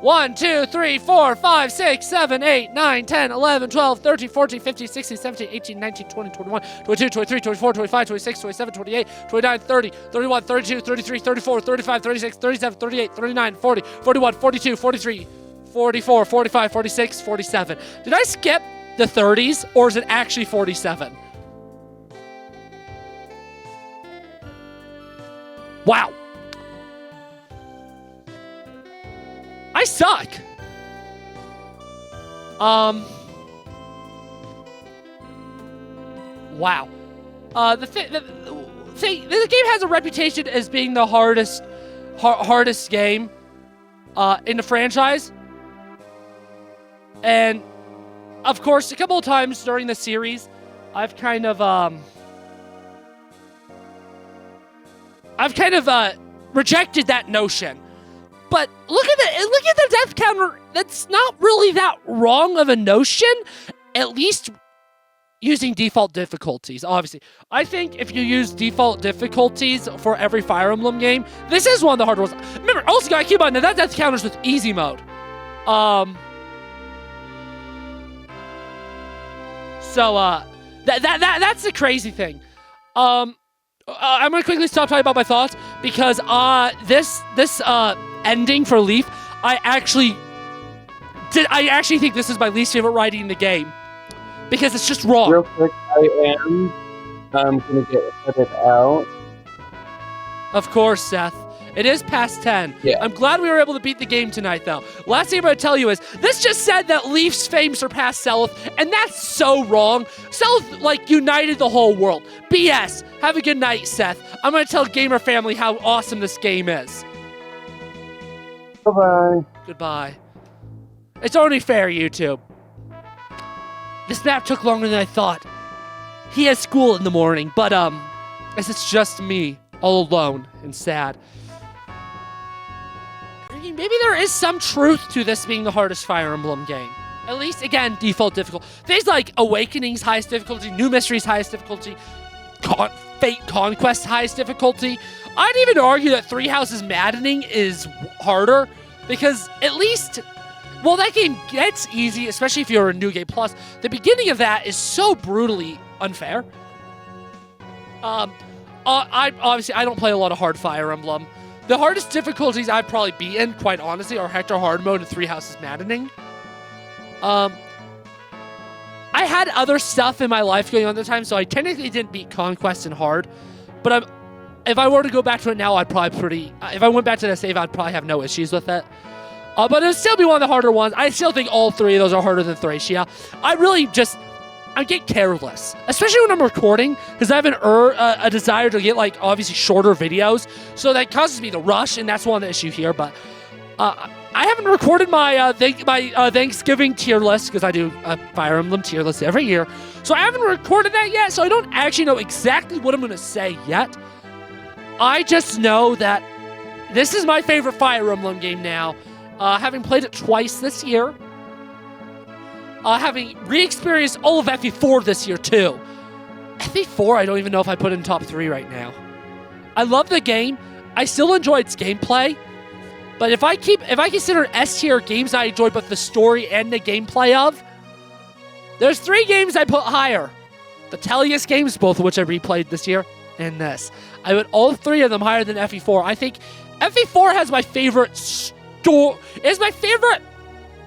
1, 2, 3, 4, 5, 6, 7, 8, 9, 10, 11, 12, 13, 14, 15, 16, 17, 18, 19, 20, 21, 22, 23, 24, 25, 26, 27, 28, 29, 30, 31, 32, 33, 34, 35, 36, 37, 38, 39, 40, 41, 42, 43, 44, 45, 46, 47. Did I skip the 30s, or is it actually 47? Wow. I suck. Wow. The game has a reputation as being the hardest game in the franchise. And of course, a couple of times during the series, I've kind of rejected that notion. But look at the death counter. That's not really that wrong of a notion, at least using default difficulties, obviously. I think if you use default difficulties for every Fire Emblem game, this is one of the harder ones. Remember, also gotta keep in mind that death counter's with easy mode. That's the crazy thing. I'm gonna quickly stop talking about my thoughts because this ending for Leif, I actually think this is my least favorite writing in the game because it's just wrong. Real quick, I am gonna get it out. Of course, Seth. It is past 10. Yeah. I'm glad we were able to beat the game tonight, though. Last thing I'm going to tell you is, this just said that Leif's fame surpassed Selith, and that's so wrong. Selith, united the whole world. BS. Have a good night, Seth. I'm going to tell Gamer Family how awesome this game is. Bye-bye. Goodbye. It's only fair, YouTube. This map took longer than I thought. He has school in the morning, but, as it's just me, all alone and sad. Maybe there is some truth to this being the hardest Fire Emblem game. At least, again, default difficult. Things like Awakening's highest difficulty, New Mystery's highest difficulty, Fate Conquest's highest difficulty. I'd even argue that Three Houses Maddening is harder because at least, well, that game gets easy, especially if you're a New Game Plus. The beginning of that is so brutally unfair. I don't play a lot of hard Fire Emblem. The hardest difficulties I've probably beaten, quite honestly, are Hector Hard Mode and Three Houses Maddening. I had other stuff in my life going on at the time, so I technically didn't beat Conquest and Hard. But if I were to go back to it now, I'd probably if I went back to the save, I'd probably have no issues with it. But it'd still be one of the harder ones. I still think all three of those are harder than Thracia. I get careless, especially when I'm recording, because I have a desire to get, obviously shorter videos, so that causes me to rush, and that's one of the issue here, but I haven't recorded my Thanksgiving tier list, because I do a Fire Emblem tier list every year, so I haven't recorded that yet, so I don't actually know exactly what I'm going to say yet. I just know that this is my favorite Fire Emblem game now, having played it twice this year. Having re-experienced all of FE4 this year, too. FE4, I don't even know if I put in top 3 right now. I love the game. I still enjoy its gameplay. But if I consider S-tier games I enjoy both the story and the gameplay of, there's 3 games I put higher. The Tellius games, both of which I replayed this year, and this. I put all 3 of them higher than FE4. I think FE4 has my favorite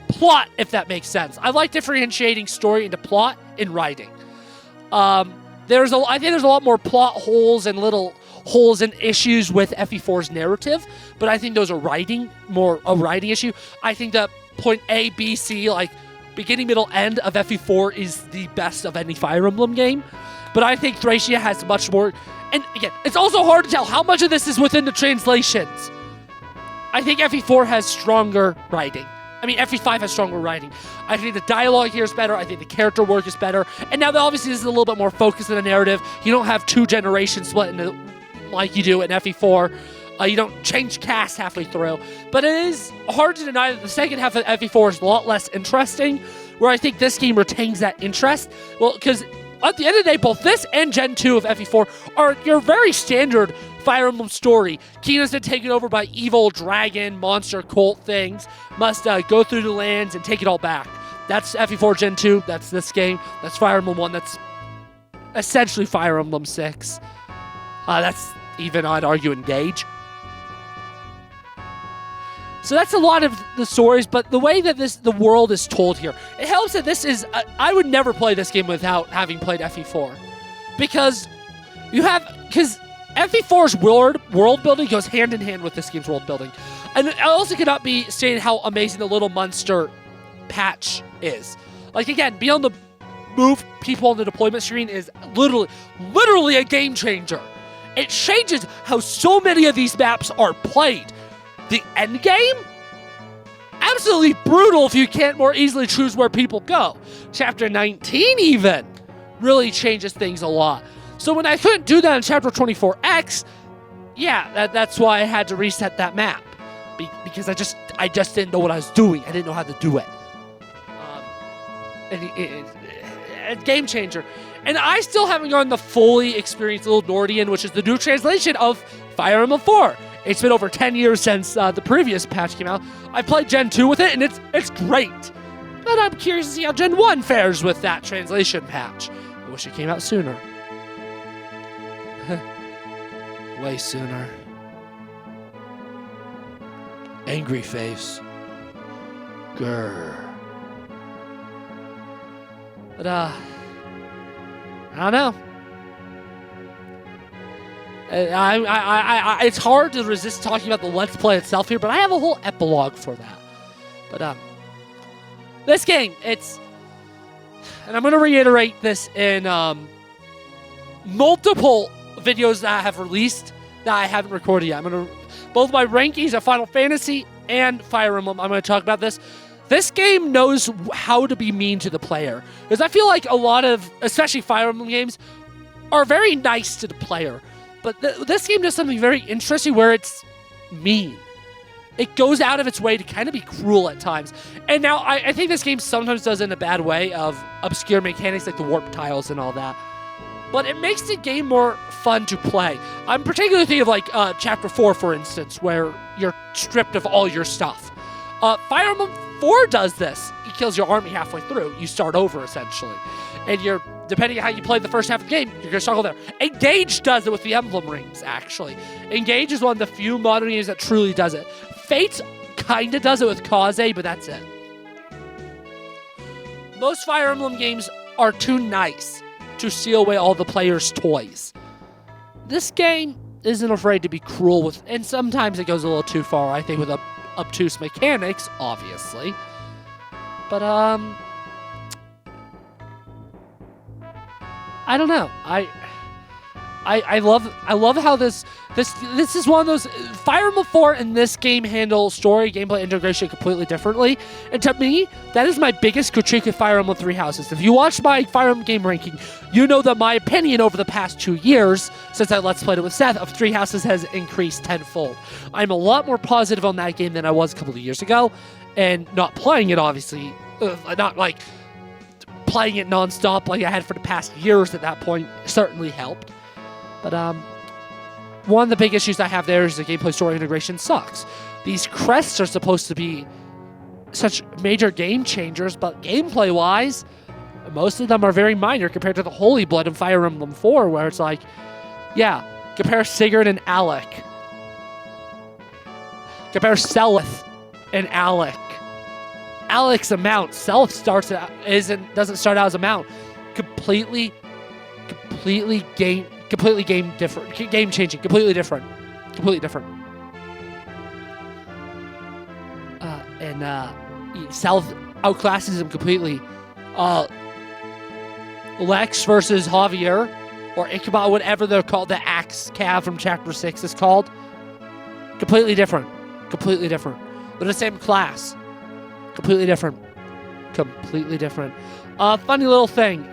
plot, if that makes sense. I like differentiating story into plot in writing. I think there's a lot more plot holes and little holes and issues with FE4's narrative, but I think those are more a writing issue. I think that point A, B, C, beginning, middle, end of FE4 is the best of any Fire Emblem game, but I think Thracia has much more, and again, it's also hard to tell how much of this is within the translations. I think FE4 has stronger writing. FE5 has stronger writing. I think the dialogue here is better. I think the character work is better. And now, obviously, this is a little bit more focused in the narrative. You don't have 2 generations split into like you do in FE4. You don't change cast halfway through. But it is hard to deny that the second half of FE4 is a lot less interesting, where I think this game retains that interest. Well, because at the end of the day, both this and Gen 2 of FE4 are your very standard Fire Emblem story. Kina's been taken over by evil dragon, monster, cult things. Must go through the lands and take it all back. That's FE4 Gen 2. That's this game. That's Fire Emblem 1. That's essentially Fire Emblem 6. That's even, I'd argue, Engage. So that's a lot of the stories, but the way that the world is told here, it helps that this is... I would never play this game without having played FE4. Because FE4's world building goes hand in hand with this game's world building. And it also cannot be stated how amazing the Little Monster patch is. Again, being able to move people on the deployment screen is literally a game changer. It changes how so many of these maps are played. The Endgame? Absolutely brutal if you can't more easily choose where people go. Chapter 19 even really changes things a lot. So when I couldn't do that in Chapter 24X, yeah, that's why I had to reset that map. Because I just didn't know what I was doing. I didn't know how to do it. It's game changer. And I still haven't gotten the fully experienced Little Nordian, which is the new translation of Fire Emblem 4. It's been over 10 years since the previous patch came out. I played Gen 2 with it, and it's great. But I'm curious to see how Gen 1 fares with that translation patch. I wish it came out sooner. Way sooner. Angry face. Grr. But, I don't know. It's hard to resist talking about the Let's Play itself here, but I have a whole epilogue for that. But, this game, and I'm going to reiterate this in, multiple videos that I have released that I haven't recorded yet. Both my rankings of Final Fantasy and Fire Emblem, I'm going to talk about this. This game knows how to be mean to the player. Because I feel like a lot of, especially Fire Emblem games, are very nice to the player. But this game does something very interesting where it's mean. It goes out of its way to kind of be cruel at times. And now, I think this game sometimes does it in a bad way of obscure mechanics like the warp tiles and all that. But it makes the game more fun to play. I'm particularly thinking of like Chapter 4, for instance, where you're stripped of all your stuff. Fire Emblem 4 does this. He kills your army halfway through. You start over, essentially. And depending on how you play the first half of the game, you're going to struggle there. Engage does it with the emblem rings, actually. Engage is one of the few modern games that truly does it. Fate kind of does it with Kaze, but that's it. Most Fire Emblem games are too nice to steal away all the players' toys. This game isn't afraid to be cruel with, and sometimes it goes a little too far, I think, with obtuse mechanics, obviously. But, I don't know. I love how this is one of those. Fire Emblem 4 and this game handle story, gameplay, integration completely differently. And to me, that is my biggest critique of Fire Emblem Three Houses. If you watch my Fire Emblem game ranking, you know that my opinion over the past 2 years, since I Let's Played it with Seth, of Three Houses has increased tenfold. I'm a lot more positive on that game than I was a couple of years ago. And not playing it, obviously. Not like playing it nonstop like I had for the past years at that point certainly helped. But, one of the big issues I have there is the gameplay story integration sucks. These crests are supposed to be such major game changers, but gameplay-wise, most of them are very minor compared to the Holy Blood in Fire Emblem 4, where it's like, yeah, compare Sigurd and Alec. Compare Selith and Alec. Alec's a mount. Selith doesn't start out as a mount. Completely game changing, completely different. South outclasses him completely. Lex versus Javier, or Ichabod, whatever they're called, the Axe Cav from Chapter 6 is called. Completely different. They're the same class. Completely different. Funny little thing.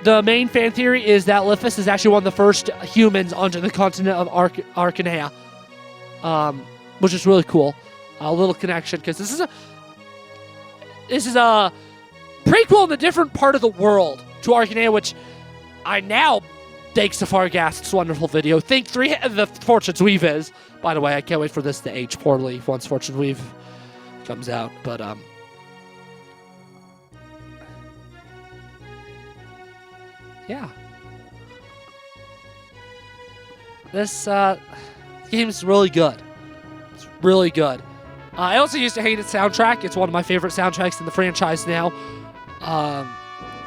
The main fan theory is that Lifus is actually one of the first humans onto the continent of Arcanea, which is really cool. A little connection, because this is a prequel in a different part of the world to Arcanea, which I now think Safargast's wonderful video. Think the Fortune's Weave is. By the way, I can't wait for this to age poorly once Fortune's Weave comes out, but yeah. This game's really good. It's really good. I also used to hate its soundtrack. It's one of my favorite soundtracks in the franchise now.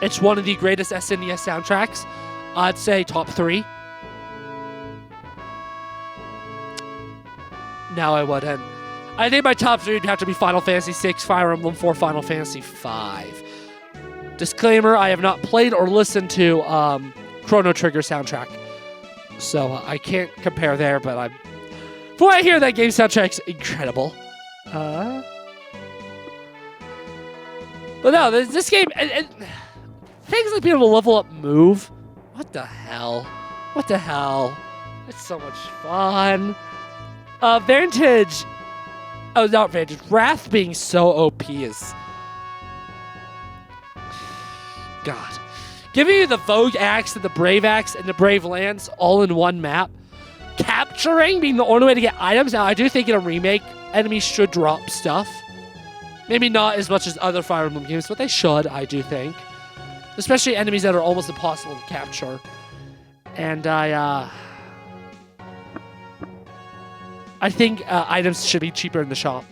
It's one of the greatest SNES soundtracks. I'd say top 3. No, I wouldn't. I think my top 3 would have to be Final Fantasy VI, Fire Emblem 4, Final Fantasy V. Disclaimer, I have not played or listened to Chrono Trigger soundtrack. So I can't compare there, but from what I hear, that game soundtrack's incredible. But no, this game, things like being able to level up move. What the hell? It's so much fun. Vantage. Oh, not Vantage. Wrath being so OP is... God. Giving you the Vogue Axe and the Brave Axe and the Brave Lance all in one map. capturing being the only way to get items. Now, I do think in a remake, enemies should drop stuff. Maybe not as much as other Fire Emblem games, but they should, I do think. Especially enemies that are almost impossible to capture. And I think items should be cheaper in the shop.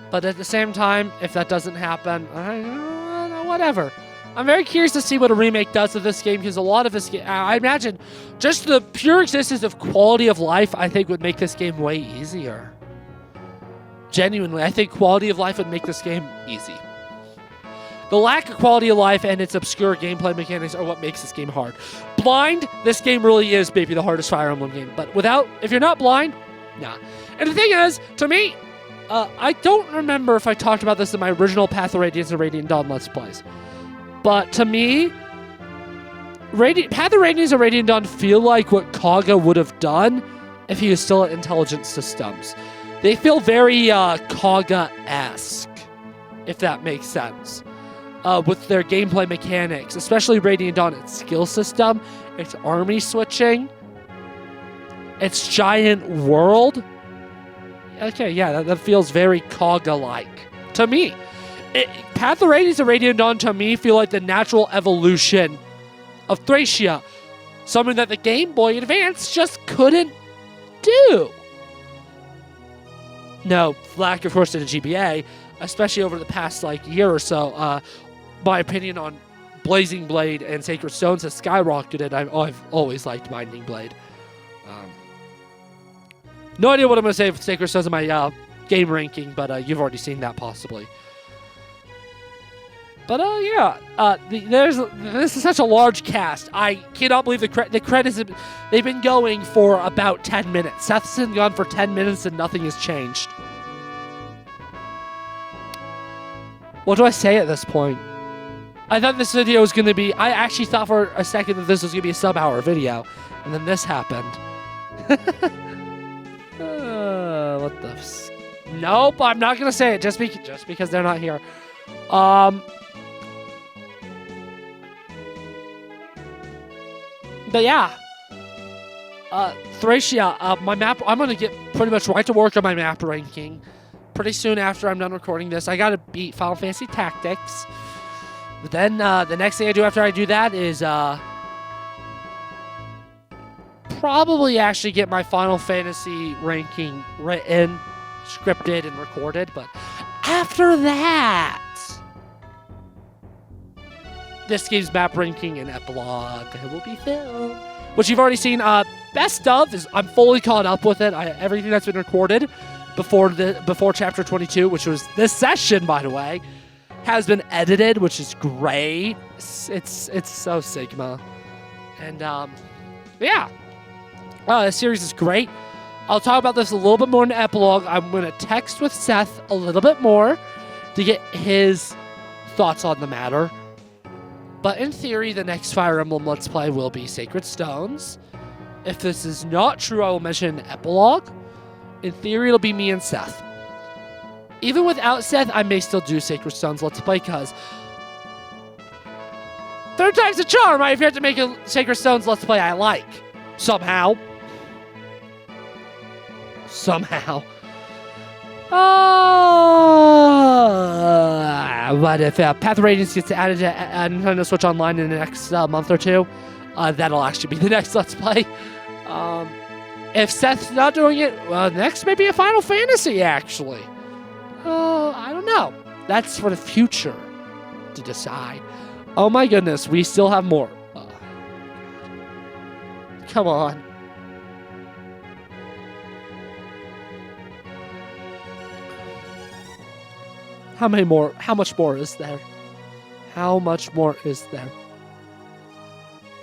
But at the same time, if that doesn't happen, whatever. I'm very curious to see what a remake does with this game, because a lot of this game, I imagine, just the pure existence of quality of life, I think would make this game way easier. Genuinely, I think quality of life would make this game easy. The lack of quality of life and its obscure gameplay mechanics are what makes this game hard. Blind, this game really is maybe the hardest Fire Emblem game. But if you're not blind, nah. And the thing is, to me, I don't remember if I talked about this in my original Path of Radiance and Radiant Dawn Let's Plays. But to me, Path of Radiance and Radiant Dawn feel like what Kaga would have done if he was still at Intelligent Systems. They feel very Kaga-esque, if that makes sense, with their gameplay mechanics, especially Radiant Dawn, its skill system, its army switching, its giant world. Okay, yeah, that feels very Kaga-like to me. Path of Radiance and Radiant Dawn, to me, feel like the natural evolution of Thracia. Something that the Game Boy Advance just couldn't do. No, lack of course in the GBA, especially over the past year or so, my opinion on Blazing Blade and Sacred Stones has skyrocketed. I've always liked Binding Blade. No idea what I'm going to say for Sacred Stones in my game ranking, but you've already seen that possibly. But yeah, this is such a large cast. I cannot believe the credits. They've been going for about 10 minutes. Seth's been gone for 10 minutes and nothing has changed. What do I say at this point? I thought this video was going to be... I actually thought for a second that this was going to be a sub-hour video. And then this happened. What the... Nope, I'm not going to say it just because they're not here. But yeah, Thracia, my map, I'm going to get pretty much right to work on my map ranking pretty soon after I'm done recording this. I got to beat Final Fantasy Tactics. But then the next thing I do after I do that is probably actually get my Final Fantasy ranking written, scripted, and recorded. But after that, this game's map ranking and epilogue will be filmed, which you've already seen. Best of is I'm fully caught up with it. Everything that's been recorded before chapter 22, which was this session, by the way, has been edited, which is great. It's so Sigma, and yeah, this series is great. I'll talk about this a little bit more in the epilogue. I'm gonna text with Seth a little bit more to get his thoughts on the matter. But in theory, the next Fire Emblem Let's Play will be Sacred Stones. If this is not true, I will mention an epilogue. In theory, it'll be me and Seth. Even without Seth, I may still do Sacred Stones Let's Play, because third time's a charm. I have to make a Sacred Stones Let's Play I like. Somehow. But if Path of Radiance gets added to Nintendo Switch Online in the next month or two, that'll actually be the next Let's Play. If Seth's not doing it, next may be a Final Fantasy, actually. I don't know. That's for the future to decide. Oh my goodness, we still have more. Come on. How many more? How much more is there? How much more is there?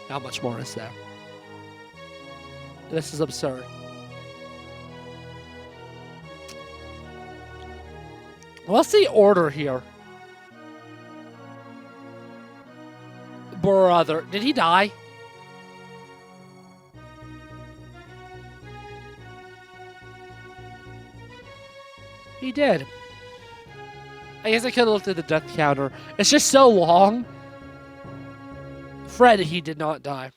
How much more is there? This is absurd. What's the order here? Brother, did he die? He did. I guess I could have looked at the death counter. It's just so long. Fred, he did not die.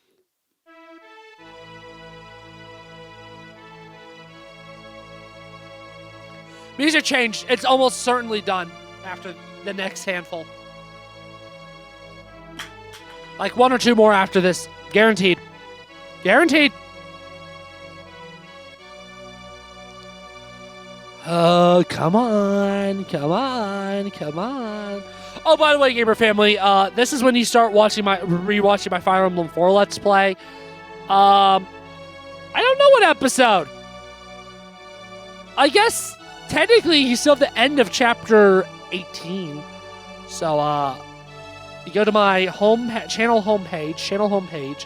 Music changed. It's almost certainly done after the next handful. Like 1 or 2 more after this. Guaranteed. Guaranteed. Oh, come on. Come on. Come on. Oh, by the way, gamer family, this is when you start rewatching my Fire Emblem 4 Let's Play. I don't know what episode. I guess technically you still have the end of chapter 18. So you go to my channel homepage.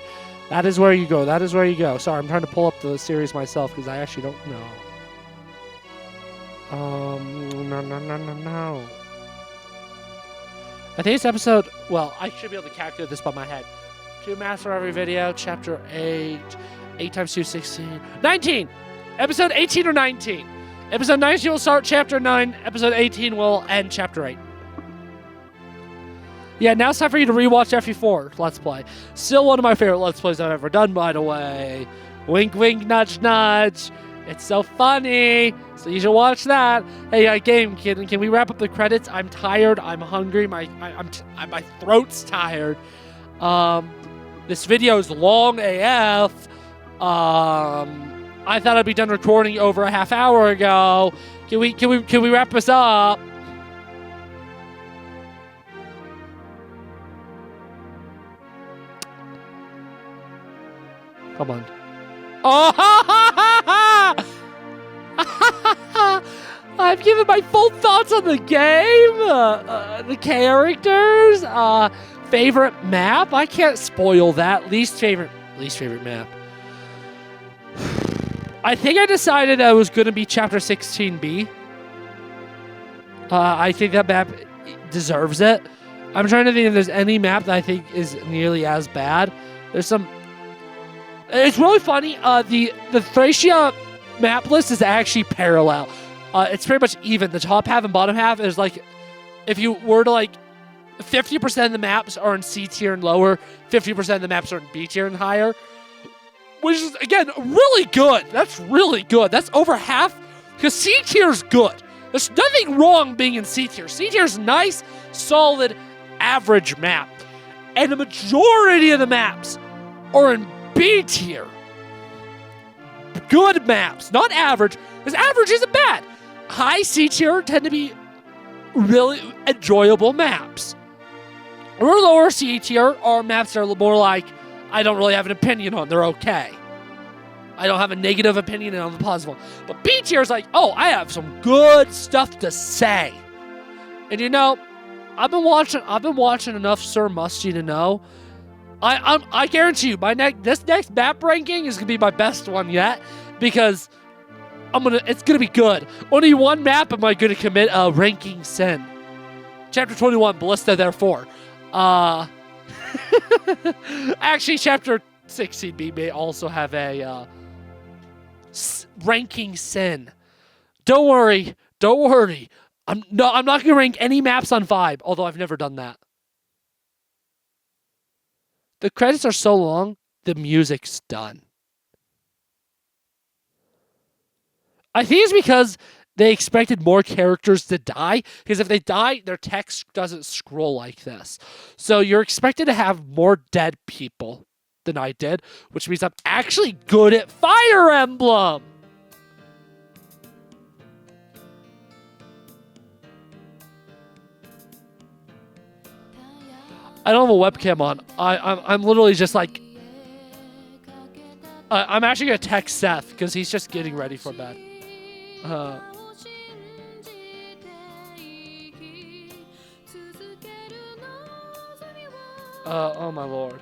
That is where you go. That is where you go. Sorry, I'm trying to pull up the series myself because I actually don't know. No. I think it's episode... Well, I should be able to calculate this by my head. 2 master every video, chapter 8. 8 times 2, 16. 19! Episode 18 or 19. Episode 19 will start chapter 9. Episode 18 will end chapter 8. Yeah, now it's time for you to rewatch FE4 Let's Play. Still one of my favorite Let's Plays I've ever done, by the way. Wink, wink, nudge, nudge. It's so funny. So you should watch that. Hey, game kid, can we wrap up the credits? I'm tired. I'm hungry. My throat's tired. This video is long AF. I thought I'd be done recording over a half hour ago. Can we wrap this up? Come on. Oh! I've given my full thoughts on the game, the characters, favorite map. I can't spoil that. Least favorite map. I think I decided that it was going to be Chapter 16B. I think that map deserves it. I'm trying to think if there's any map that I think is nearly as bad. There's some... It's really funny. The Thracia map list is actually parallel. It's pretty much even. The top half and bottom half is like, if you were to like, 50% of the maps are in C tier and lower, 50% of the maps are in B tier and higher, which is, again, really good. That's really good. That's over half, because C tier is good. There's nothing wrong being in C tier. C tier is nice, solid, average map. And the majority of the maps are in B tier. Good maps, not average, because average isn't bad. High C tier tend to be really enjoyable maps. Or lower C tier are maps that are more like, I don't really have an opinion on. They're okay. I don't have a negative opinion on the positive one. But B tier is like, oh, I have some good stuff to say. And you know, I've been watching enough Sir Musty to know. I guarantee you, this next map ranking is gonna be my best one yet, because it's gonna be good. Only one map am I gonna commit a ranking sin. Chapter 21, Ballista, therefore. Actually, Chapter 16B may also have a ranking sin. Don't worry. I'm not gonna rank any maps on 5, although I've never done that. The credits are so long, the music's done. I think it's because they expected more characters to die, because if they die, their text doesn't scroll like this. So you're expected to have more dead people than I did, which means I'm actually good at Fire Emblem! I don't have a webcam on. I'm literally just like... I'm actually going to text Seth, because he's just getting ready for bed. Oh my lord.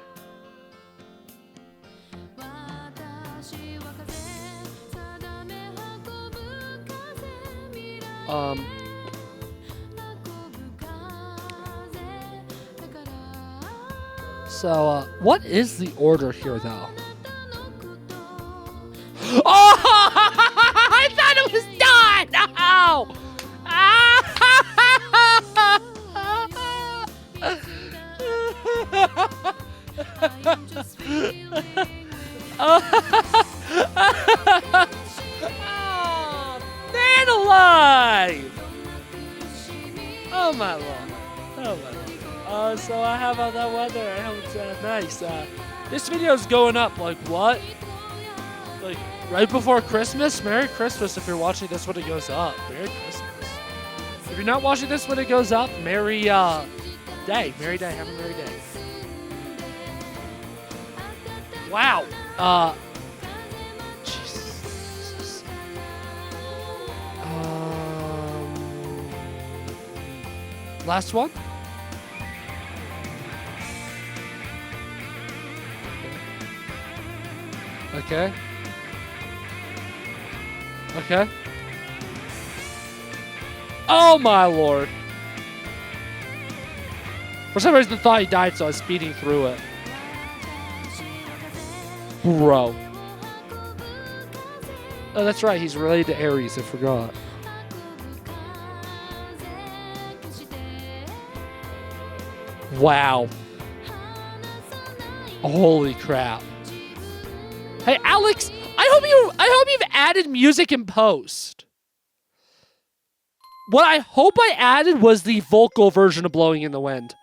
So, what is the order here, though? Oh! I thought it was done! No! Oh, Vandalite! So how about that weather? I hope it's nice. This video is going up like what? Like right before Christmas? Merry Christmas if you're watching this when it goes up. Merry Christmas. If you're not watching this when it goes up, Merry day. Merry day. Have a merry day. Wow. Jesus. Last one? Okay. Okay. Oh my lord. For some reason I thought he died, so I was speeding through it. Bro. Oh, that's right. He's related to Ares. I forgot. Wow. Holy crap. Hey, Alex, I hope you've added music in post. What I hope I added was the vocal version of Blowing in the Wind,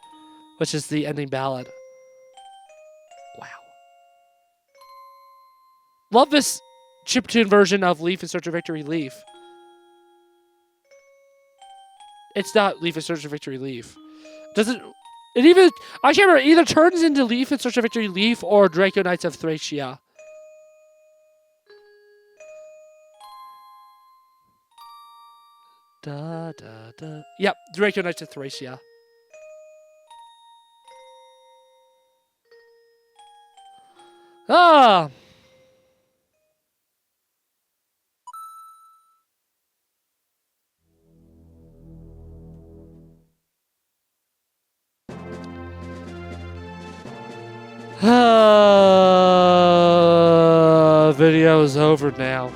which is the ending ballad. Wow. Love this chiptune version of Leif in Search of Victory Leif. It's not Leif in Search of Victory Leif. Doesn't it even I can't remember, it either turns into Leif in Search of Victory Leif or Draco Knights of Thracia. Da da da. Yep, Draco Knights of Thracia. Ah. Video is over now.